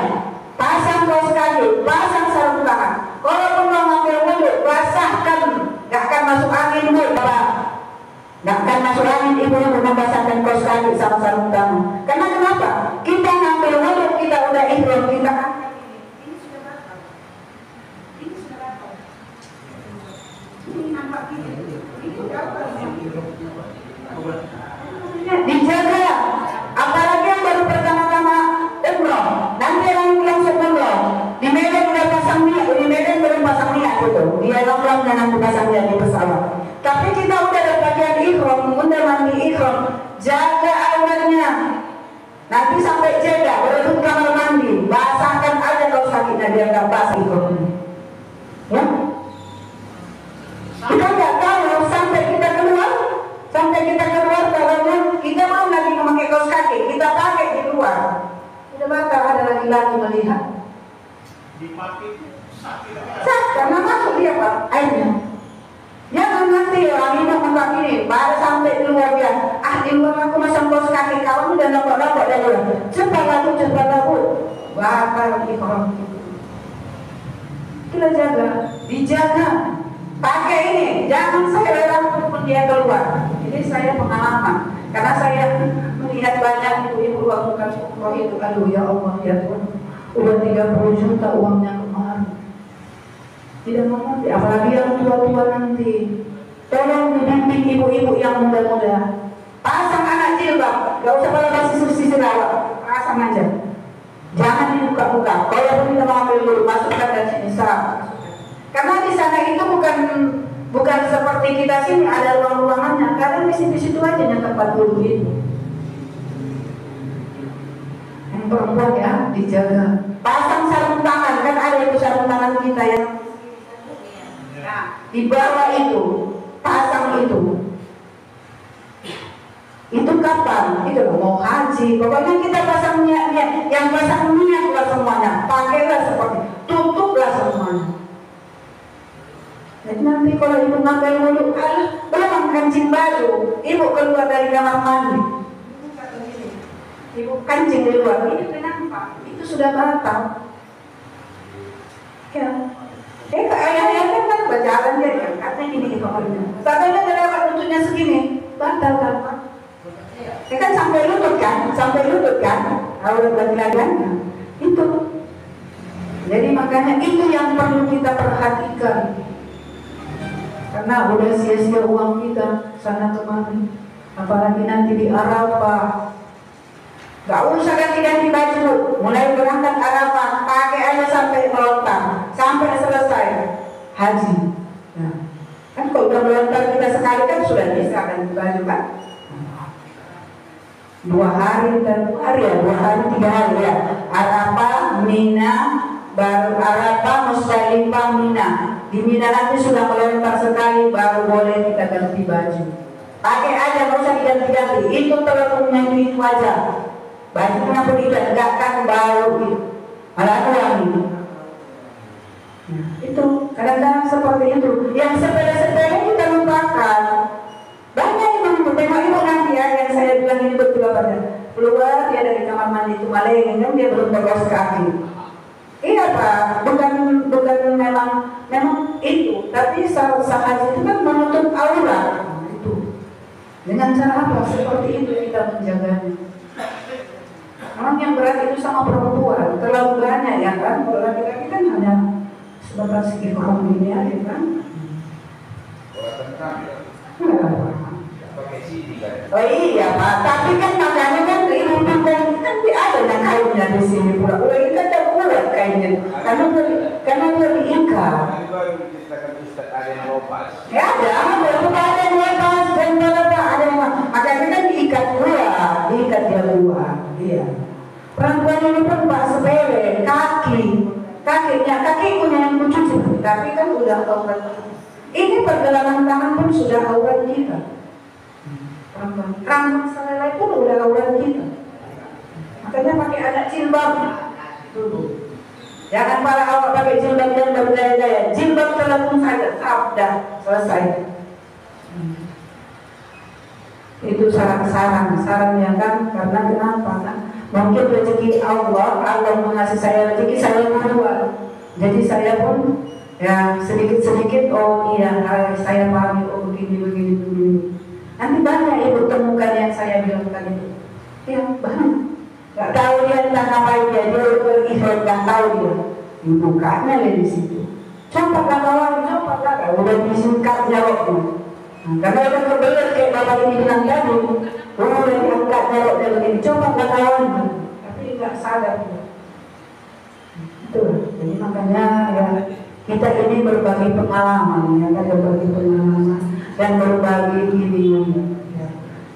A: pasang kaos kaki, pasang sarung tangan. Kalau pun mau ngambil wudhu, basahkan, gak akan masuk angin Bapak. Gak akan masuk angin ibu-ibu membasahkan kaos kaki sama sarung tangan. Karena kenapa? Kita ngambil wudhu, kita udah ikhram, kita ini sudah batal. Ini sudah batal. Ini nampak gini. Ini batal. Dijaga. Apalagi yang baru pertama-tama umroh, nanti yang langsung umroh. Di Medan udah pasang minyak, di Medan belum pasang minyak itu. Dia lama dan nanti pasang minyak di pesawat. Tapi kita udah ada bagian ikhram, udah mandi ikhram, jaga auratnya. Nanti sampai jaga, berebut kamar mandi, basahkan aja kalau sakitnya dia nggak basah ikhramnya. Ya? Kita nggak tahu sampai kita keluar kalau kita mau lagi memakai kaos kaki, kita pakai di luar. Tidak bakal ada laki-laki melihat.
C: Dipakai sakit.
A: Karena masuk dia Pak, airnya. Jangan nanti orang hidup tempat ini, baru sampai di luar dia. Di luar aku masang kaos kaki, kawan udah nampak-nampak dari luar. Cepat laku. Bakal ikhram. Kita jaga, dijaga. Pakai ini, jangan saya larang pun dia keluar. Ini saya pengalaman, karena saya melihat banyak ibu-ibu bukan umroh itu. Aduh ya Allah ya Tuhan, udah 30 juta uangnya kemarin. Tidak mengerti, apalagi yang tua-tua nanti. Tolong dibimbing ibu-ibu yang muda-muda. Pasang anak jilbab, gak usah pada sisir-sisir awak, pasang aja. Jangan dibuka-buka. Kalau pun kita mau ambil dulu, masukkan dari sini sah. Karena di sana itu bukan seperti kita sini ada ruang-ruangannya. Kadang di situ aja yang tempat dulu itu. Yang perempuan ya dijaga. Pasang sarung tangan, kan ada itu sarung tangan kita yang di bawah itu, pasang itu. Itu kapan? Itu mau haji. Pokoknya kita pasang niat, yang pasang niat lah semuanya. Pakailah seperti, tutuplah semuanya. Jadi nanti kalau ibu ngambil wudhu, belum kancing baju, ibu keluar dari kamar mandi, ibu kancing di luar, ini kenapa? Itu sudah batal. Ya. Ayah-ayah kan berjalan dia, katanya gini pokoknya. Katanya dia lewat lututnya segini, batal kan? Kan sampai lutut kan? Aurat laki-lakinya itu. Jadi makanya itu yang perlu kita perhatikan. Karena udah sia-sia uang kita sana kemari. Apalagi nanti di Arafah. Gak usah ganti-ganti baju. Mulai berangkat Arafah, pakai aja sampai melontar, sampai selesai haji. Nah, kan kalau udah melontar kita sekali kan sudah bisa ganti baju kan. 2 hari dan 2 hari ya, 2 hari 3 hari ya. Arafah, Mina, baru Arafah, Musdalifah, Mina. Di Mina nanti sudah melontar sekali, baru boleh kita ganti baju. Pakai aja, nggak usah diganti-ganti. Itu teleponnya itu aja. Baju kenapa enggak kan baru gitu. Malah wangi. Nah, itu kadang-kadang seperti itu. Yang sepele-sepele kita lupakan. Banyak yang tengok itu nanti ya, yang saya bilang ini betul pada keluar dia dari kamar mandi itu maling, dia belum berkaos kaki. Iya Pak, bukan memang itu, tapi sah haji itu kan menutup aurat. Nah, itu dengan cara apa? Seperti itu kita menjaganya. Orang yang berat itu sama perempuan terlalu banyak ya kan, kalau laki-laki kan hanya sebatas ikhram ini aja kan. Oh iya Pak, tapi kan makanya kan ibu kan ada yang kainnya di sini pula. Udah itu kan kuat kainnya, karena diikat. Ya ada yang lepas dan ada yang makanya kan diikat pula, diikat dia dua. Iya. Perempuan ini pun Pak sepele, kaki punya yang mencuci, tapi kan udah aurat. Ini pergelangan tangan pun sudah aurat kita. Rambut selai pun udah aurat kita. Makanya pakai anak jilbab. Jangan para awak pakai jilbab yang bergaya-gaya. Jilbab telepon saja, dah selesai. Itu sarannya kan, karena kenapa kan? Mungkin rezeki Allah mengasih saya rezeki saya berdua. Jadi saya pun ya sedikit-sedikit iya saya pahami begini dulu. Nanti banyak ibu temukan yang saya bilang tadi itu. Ya banyak. Gak tahu dia entah ngapain dia berikhram, gak tahu dia. Bukanya di situ. Cepatlah kawan, udah disingkat jawabnya. Karena udah kebelet kayak bapak ini bilang tadi, udah diangkat jawabnya begini, cepatlah kawan. Tapi nggak sadar. Itu. Jadi makanya ya kita ini berbagi pengalaman, ya kan, berbagi pengalaman dan berbagi ilmu. Ya.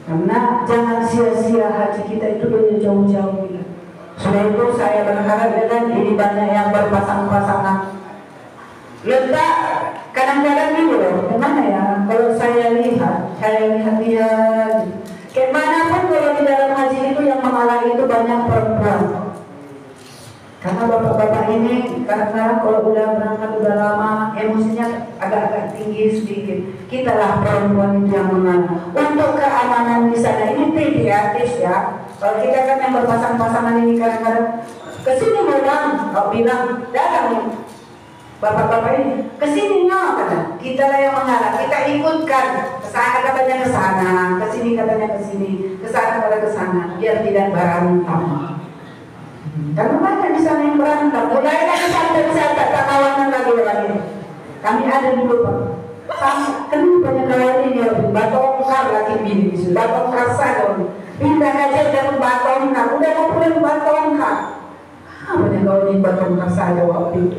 A: Karena jangan sia-sia haji kita itu dari jauh-jauh. Ya. Sudah itu saya berharap dengan ini banyak yang berpasang-pasangan. Letak kadang-kadang ini loh, gimana ya? Kalau saya lihat dia, kayak mana pun kalau di dalam haji itu yang mengalah itu banyak perempuan. Karena bapak-bapak ini, karena kalau udah berangkat udah lama, emosinya agak-agak tinggi sedikit. Kita lah perempuan itu yang mengalah. Untuk keamanan di sana ini tips ya. Kalau kita kan yang berpasang-pasangan ini kadang-kadang kesini bilang, datang bapak-bapak ini kesini kata kita lah yang mengalah, kita ikutkan kesana katanya kesana, kesini katanya kesini, kesana katanya kesana, biar tidak berantem. Karena banyak di sana yang berantem. Mulailah sampai tak kawanan lagi. Kami ada dulu Pak. Kenapa banyak kawan ini batongkar lagi bini, batongkar saja. Pindah aja dari batongkar, udah mau pulang batongkar. Banyak kawan ini batongkar saja waktu itu.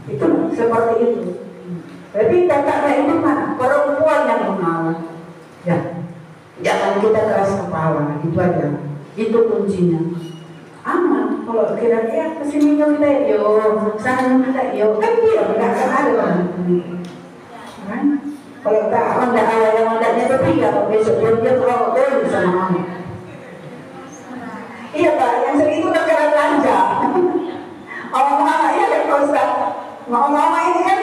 A: Itu seperti itu. Tapi kakaknya itu mana? Perempuan yang mengalah. Ya, jangan kita keras kepala, itu aja. Itu kuncinya. Aman. Kalau kira-kira kesini kita sana kita kan dia nggak akan ada kan? Kalau tak ada awal yang adanya bertiga, besok dia kalau boleh sama mama. Iya Pak, yang segitu bakalan lancar. Mama iya kan Pak Ustaz. Mama ini kan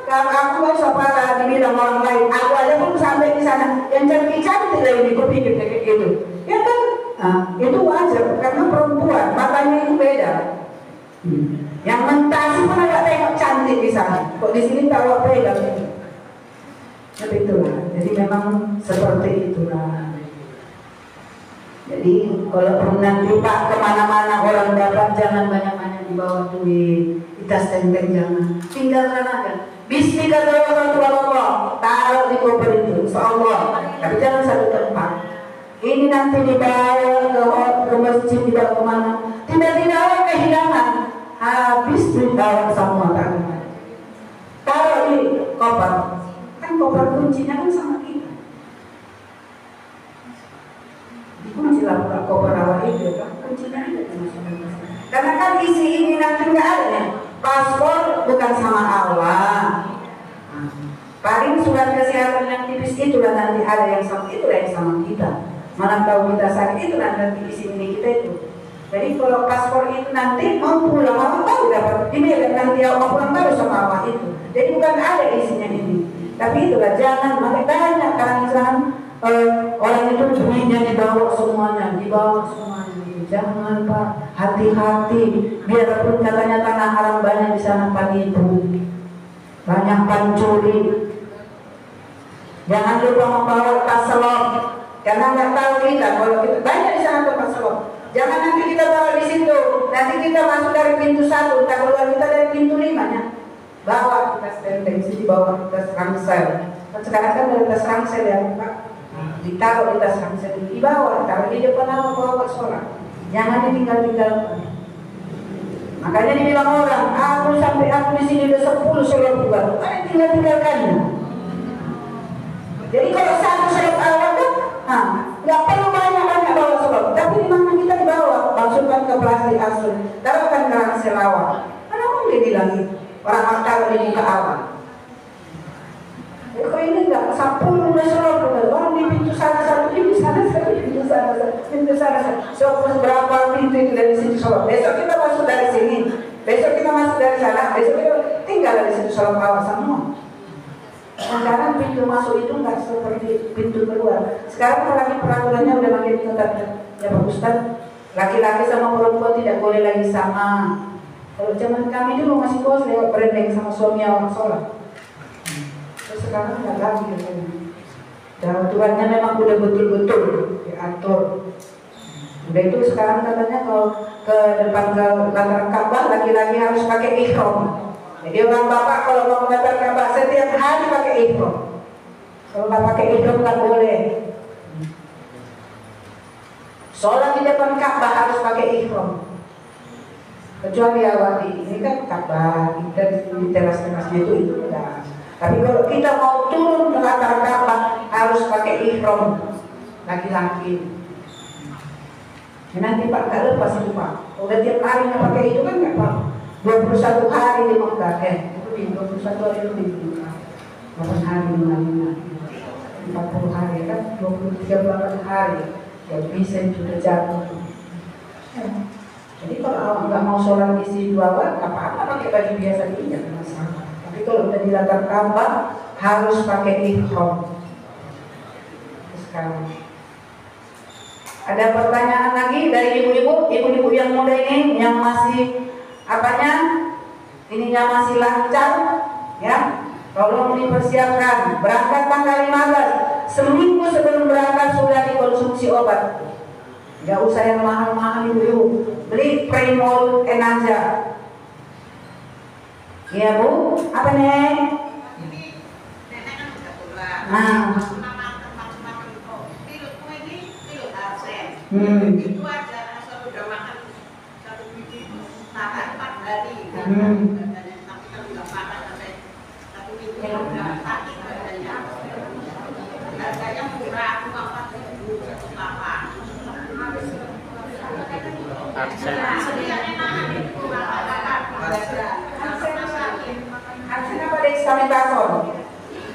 A: kalau aku mau siapa dibilang orang lain, aku aja pun sampai di sana yang cantik-cantik lagi dipikir kayak gitu. Ya kan? Nah, itu wajar karena perempuan matanya itu beda. Yang mentasi pun agak tengok cantik di sana. Kok di sini tahu beda? Tapi itulah. Jadi memang seperti itulah. Jadi kalau nanti Pak kemana-mana orang dapat jangan banyak-banyak dibawa duit, tas tenteng jangan, tinggalkan aja. Bismillahirrahmanirrahim, taruh di koper itu, insyaallah. Tapi jangan satu tempat. Ini nanti dibawa ke masjid, dibawa kemana? Tiba-tiba kehilangan, habis dibawa semua kan. Taruh di koper, kan koper kuncinya kan sama kita. Kunci lah Karena kan isi ini nanti nggak ada ya. Paspor bukan sama Allah. Paling surat kesehatan yang tipis itulah nanti ada yang sama, itulah yang sama kita. Mana tahu kita sakit itu nanti isi ini kita itu. Jadi kalau paspor itu nanti mau pulang apa tahu dapat email nanti mau pulang tahu sama apa itu. Jadi bukan ada isinya ini. Tapi itulah jangan banyak kan orang itu duitnya dibawa semuanya. Jangan Pak, hati-hati. Biarpun katanya tanah haram banyak di sana penipu, banyak pencuri. Jangan lupa membawa tas selop, karena nggak tahu kita kalau kita banyak di sana tempat selop. Jangan nanti kita bawa di situ, nanti kita masuk dari pintu 1, kita keluar kita dari pintu 5 nya. Bawa kita standing sini, bawa tas ransel. Sekarang kan ada tas ransel ya Pak, ditaruh di tas ransel, dibawa, taruh di depan bawa sholat. Jangan ditinggal-tinggalkan. Makanya dibilang orang, aku di sini udah 10 sholat juga, mana tinggal-tinggalkannya. Jadi kalau satu sholat awal kan, nggak perlu banyak bawa sholat, tapi di mana kita dibawa, masukkan ke plastik asun, taruhkan ke ransel awal. Mana mungkin lagi orang kalau di muka awal. Kok ini enggak 10 udah sholat, orang di pintu sana satu, pintu sana satu, pintu sana satu. So berapa pintu itu dari situ sholat? Besok kita masuk dari sini, besok kita masuk dari sana, besok kita tinggal dari situ sholat awal semua. Sekarang pintu masuk itu enggak seperti pintu keluar. Sekarang lagi peraturannya udah makin ketat ya Pak Ustaz. Laki-laki sama perempuan tidak boleh lagi sama. Kalau zaman kami dulu masih bos lewat berendeng sama suami orang sholat. Sekarang nggak lagi katanya. Dan aturannya memang udah betul-betul diatur. Udah itu sekarang katanya kalau ke depan ke latar Ka'bah laki-laki harus pakai ihram. Jadi orang bapak kalau mau ke latar Ka'bah setiap hari pakai ihram. Kalau nggak pakai ihram nggak boleh. Sholat di depan Ka'bah harus pakai ihram. Kecuali awal ini kan Ka'bah kita di teras-terasnya itu enggak. Tapi kalau kita mau turun ke latar Ka'bah harus pakai ihram laki-laki. Nanti Pak nggak lepas itu Pak. Udah tiap hari nggak pakai itu kan nggak Pak. 21 hari di Mekah, itu 21 hari lebih di Mekah. 8 hari 40 hari kan 38 hari. Ya bisa sudah jatuh. Jadi kalau awak nggak mau sholat isi 2 waktu, apa-apa pakai baju biasa ini nggak masalah. Tapi kalau udah di latar Ka'bah harus pakai ihram. Sekarang ada pertanyaan lagi dari ibu-ibu yang muda ini yang masih ininya masih lancar, ya. Tolong dipersiapkan berangkat tanggal 15. Seminggu sebelum berangkat sudah dikonsumsi obat. Nggak usah yang mahal-mahal ibu-ibu. Beli Premol aja. Iya Bu, apa nih?
D: Ini nenek kan udah tua. Pilotku ini pilot arsen. Itu aja asal udah makan 1 biji tahan 4 hari. Tapi kalau nggak makan sampai 1 minggu udah sakit badannya. Harganya murah, cuma 4.000 1 papan.
A: Arsen apa dexamethasone?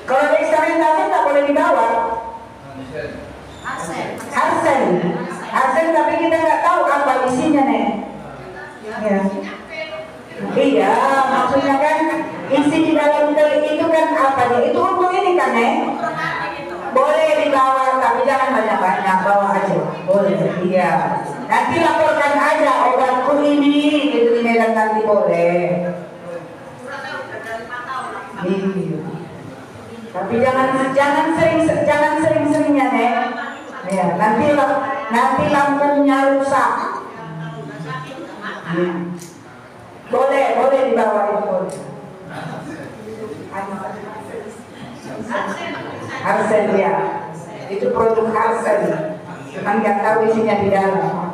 A: Kalau dexamethasone tak boleh dibawa. Arsen tapi kita nggak tahu apa isinya nih. Ya. Iya, maksudnya kan isi di dalam pil itu kan apa nih? Itu untuk ini kan nih? Boleh dibawa tapi jangan banyak-banyak, bawa aja. Boleh, iya. Nanti laporkan aja obatku ini gitu ini dan nanti boleh. Iya. Tapi jangan sering-seringnya nih. Ya, nanti lambungnya rusak. Ya. Boleh dibawa itu. Arsen ya. Itu produk arsen. Cuman nggak tahu isinya di dalam.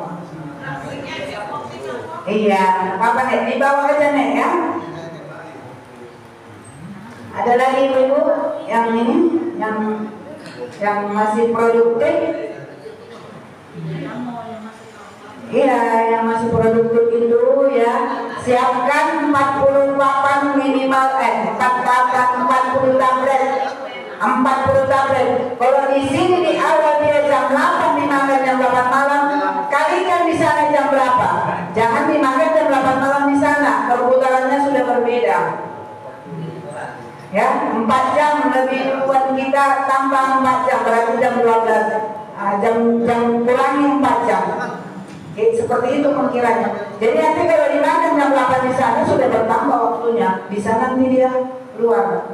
A: Iya, apa nih? Dibawa aja nih ya. Ada lagi ibu yang ini, yang masih produktif. Iya, yang masih produktif itu ya, siapkan 48 minimal 40 tablet. 40 tablet. Kalau di sini di awal dia jam 8 dimakan jam 8 malam, kalikan di sana jam berapa? Jangan dimakan jam 8 malam di sana, perputarannya sudah berbeda. Ya, 4 jam lebih buat kita tambah 4 jam berarti jam 12. Jam kurangi 4 jam. Seperti itu pengkiranya. Jadi nanti kalau dimakan jam 8 di sana sudah bertambah waktunya. Di sana nanti dia keluar.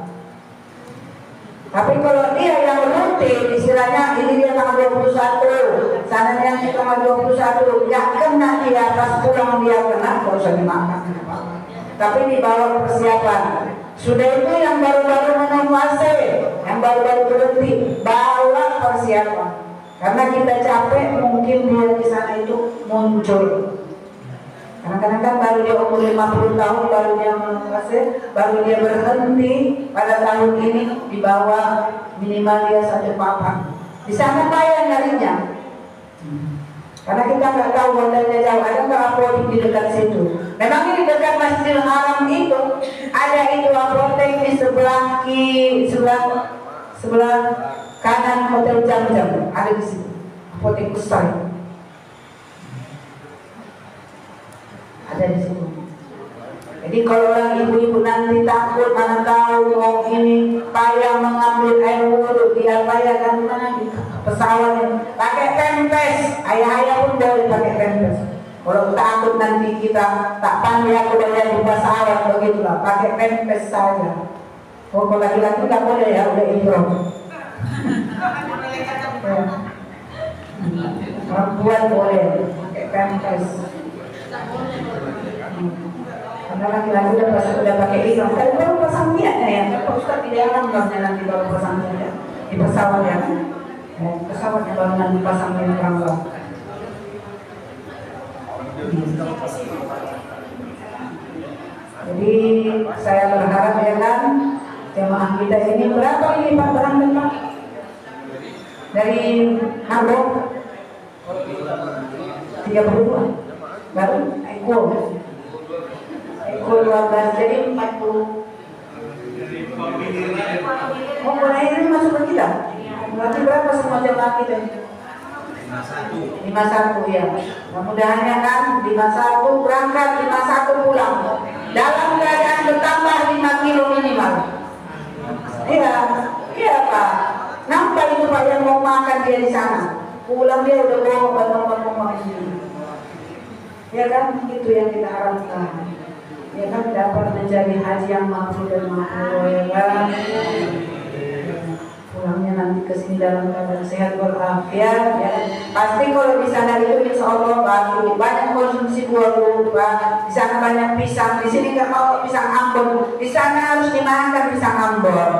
A: Tapi kalau dia yang rutin, istilahnya ini dia tanggal 21, sana yang di tanggal 21, nggak kena dia pas pulang dia kena, nggak usah dimakan. Tapi dibawa persiapan. Sudah itu yang baru-baru menguasai, yang baru-baru berhenti, bawa persiapan. Karena kita capek, mungkin dia di sana itu muncul. Kadang-kadang kan baru dia umur 50 tahun, baru dia menguasai, baru dia berhenti. Pada tahun ini dibawa minimal dia 1 papan. Di sana payah nyarinya. Karena kita nggak tahu hotelnya jauh, ada nggak apotek di dekat situ. Memang ini dekat Masjidil Haram itu ada itu apotek di sebelah kanan Hotel Jam-Jam, ada di situ apotek besar. Ada di situ. Jadi kalau orang ibu-ibu nanti takut, mana tahu mau ini payah mengambil air wudhu, dia payah kan mana di pesawatnya pakai pempes. Ayah-ayah pun boleh pakai pempes. Kalau takut nanti kita tak pandai aku bayar di pesawat begitulah, pakai pempes saja. Oh, kalau laki-laki nggak boleh ya, udah ihram. Perempuan boleh pakai pempes. Karena laki-laki udah pakai ihram. Tapi baru pasang niatnya ya, Pak Ustaz tidak akan nanti baru pasang niatnya di pesawat ya. Pesawatnya baru nanti pasang ihram. Jadi saya berharap ya kan jemaah kita ini berapa ini Pak berangkat Pak? Dari Hamburg 32 baru Eko 12 jadi 40. Oh mulai ini masuk ke kita? Berarti berapa semua jemaah kita ini? 51 ya. Mudah-mudahan ya kan 51 berangkat, 51 pulang. Dalam keadaan bertambah 5 kilo minimal. Iya Pak. Nampak itu Pak yang mau makan dia di sana. Pulang dia udah bawa batang-batang ini. Ya kan itu yang kita harapkan. Ya kan dapat menjadi haji yang makbul dan makbul ya kan. Pulangnya nanti ke sini dalam keadaan sehat walafiat ya. Pasti kalau di sana itu insya Allah bagus, banyak konsumsi buah-buahan. Di sana banyak pisang, di sini nggak mau pisang Ambon. Di sana harus dimakan pisang Ambon.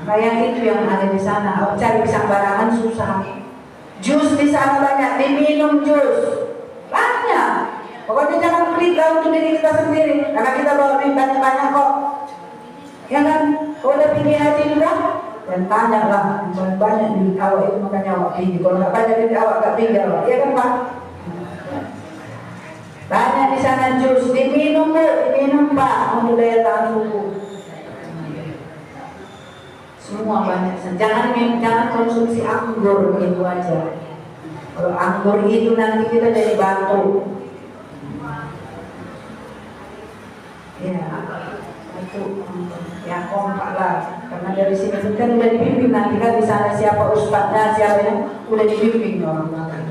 A: Karena yang itu yang ada di sana. Cari pisang barangan susah. Jus di sana banyak, diminum jus banyak. Pokoknya jangan pelit lah untuk diri kita sendiri, karena kita bawa duit banyak-banyak kok. Ya kan? Kalau udah pergi haji juga, dan tanya lah banyak duit awak itu makanya awak tinggi. Kalau nggak banyak duit awak nggak tinggi awak, ya kan Pak? Banyak di sana jus, diminum Pak untuk daya tahan tubuh. Semua banyak. Jangan konsumsi anggur begitu aja. Kalau anggur itu nanti kita jadi batuk. Ya, itu yang kompak lah. Karena dari sini kan udah dibimbing nanti kan di sana siapa ustadznya, siapa yang udah dibimbing orang makan.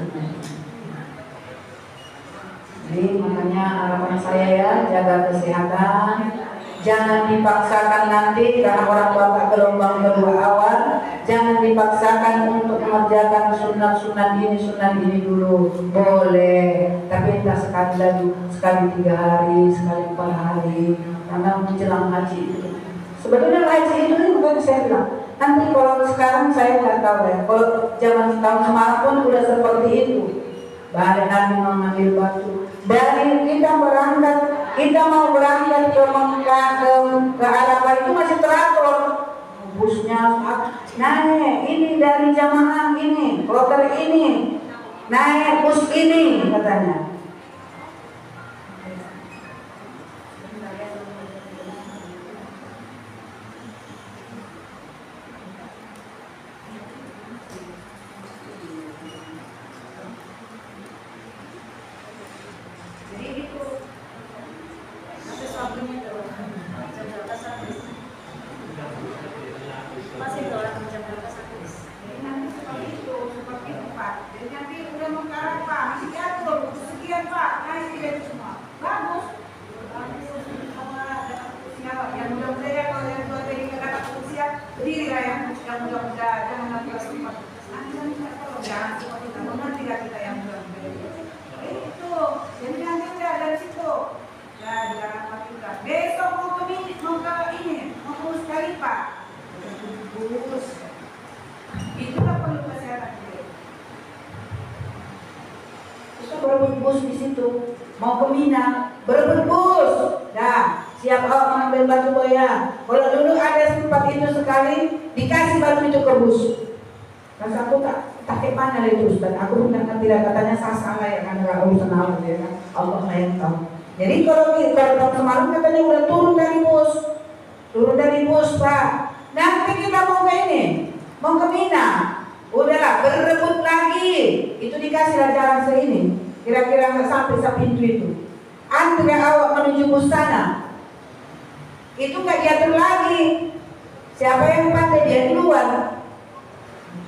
A: Jadi makanya harapan saya ya jaga kesehatan. Jangan dipaksakan nanti karena orang tua gelombang kedua awal. Jangan dipaksakan untuk mengerjakan sunat ini dulu. Boleh, tapi entah sekali lagi, sekali 3 hari, sekali 4 hari. Karena menjelang haji itu. Sebetulnya haji itu bukan saya bilang. Nanti kalau sekarang saya nggak tahu ya. Kalau zaman tahun semalam pun udah seperti itu. Balik lagi mengambil batu. Dari kita berangkat, kita mau berangkat ke Mekah, ke Arafah itu masih teratur. Busnya naik, ini dari jamaah ini, kloter ini. naik bus ini katanya.
D: Jadi itu nanti sabunnya tuh jam berapa habis? Masih doang jam berapa habis? Jadi nanti seperti itu Pak. Jadi nanti udah mengkarang Pak, masih diatur sekian Pak, naik sekian semua. Bagus. Sama dapat usia yang muda-muda ya, kalau yang tua jadi nggak dapat usia berdiri lah yang muda-muda, jangan nanti sempat. Jangan seperti itu, mengerti kita yang muda-muda. Itu, jadi nanti udah dari situ. Ya, jangan kita. Besok mau ke ini, mau ke sekali Pak. Bus. Itulah perlu kesehatan dia.
A: Kita berebut bus di situ. Mau ke Mina, berebut bus. Dah, siap awak mengambil batu buaya. Kalau dulu ada sempat itu sekali, dikasih batu itu ke bus. Masa aku tak ke mana itu Ustaz. Aku bilang tidak, katanya salah ya kan, nggak urusan Allah ya kan. Allah yang tahu. Jadi kalau tahun kemarin katanya udah turun dari bus Pak. Nanti kita mau ke ini, mau ke Mina. Udahlah, berebut lagi. Itu dikasih jalan segini. Kira-kira nggak sampai pintu itu. Antri awak menuju bus sana. Itu nggak diatur lagi. Siapa yang pandai dia di luar.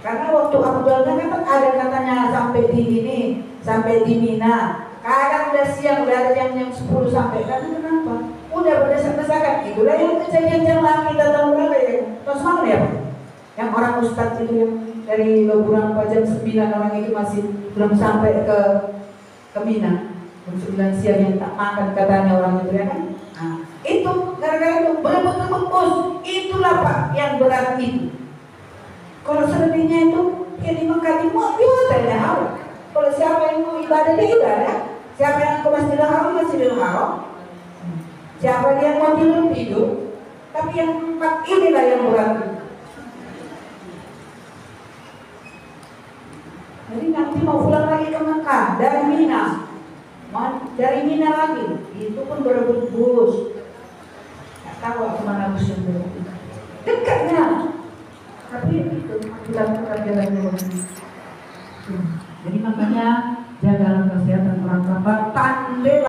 A: Karena waktu aktualnya kan ada katanya sampai di ini, sampai di Mina. Kadang udah siang, udah ada jam 10 sampai. Karena kenapa? Udah berdesak-desakan. Itulah yang kejadian jamaah kita tahun berapa ya? Tahun mana ya Pak? Yang orang ustadz itu yang dari Loburang jam 9 orang itu masih belum sampai ke Mina. Jam 9 siang yang tak makan katanya orang itu ya kan? Nah, itu gara-gara itu berebut-rebut bos. Itulah Pak yang berat itu. Kalau selebihnya itu ya di Mekah di tanya haram. Kalau siapa yang mau ibadah dia ibadah. Siapa yang ke Masjidil Haram Masjidil Haram. Siapa dia yang mau tidur. Tapi yang empat inilah yang berat. Jadi nanti mau pulang lagi ke Mekah dari Mina. Dari Mina lagi. Itu pun berebut bus. Tak tahu kemana bus yang berebut. Dekatnya. Tapi itu jalan jadi makanya jagalah kesehatan orang tua. Tanda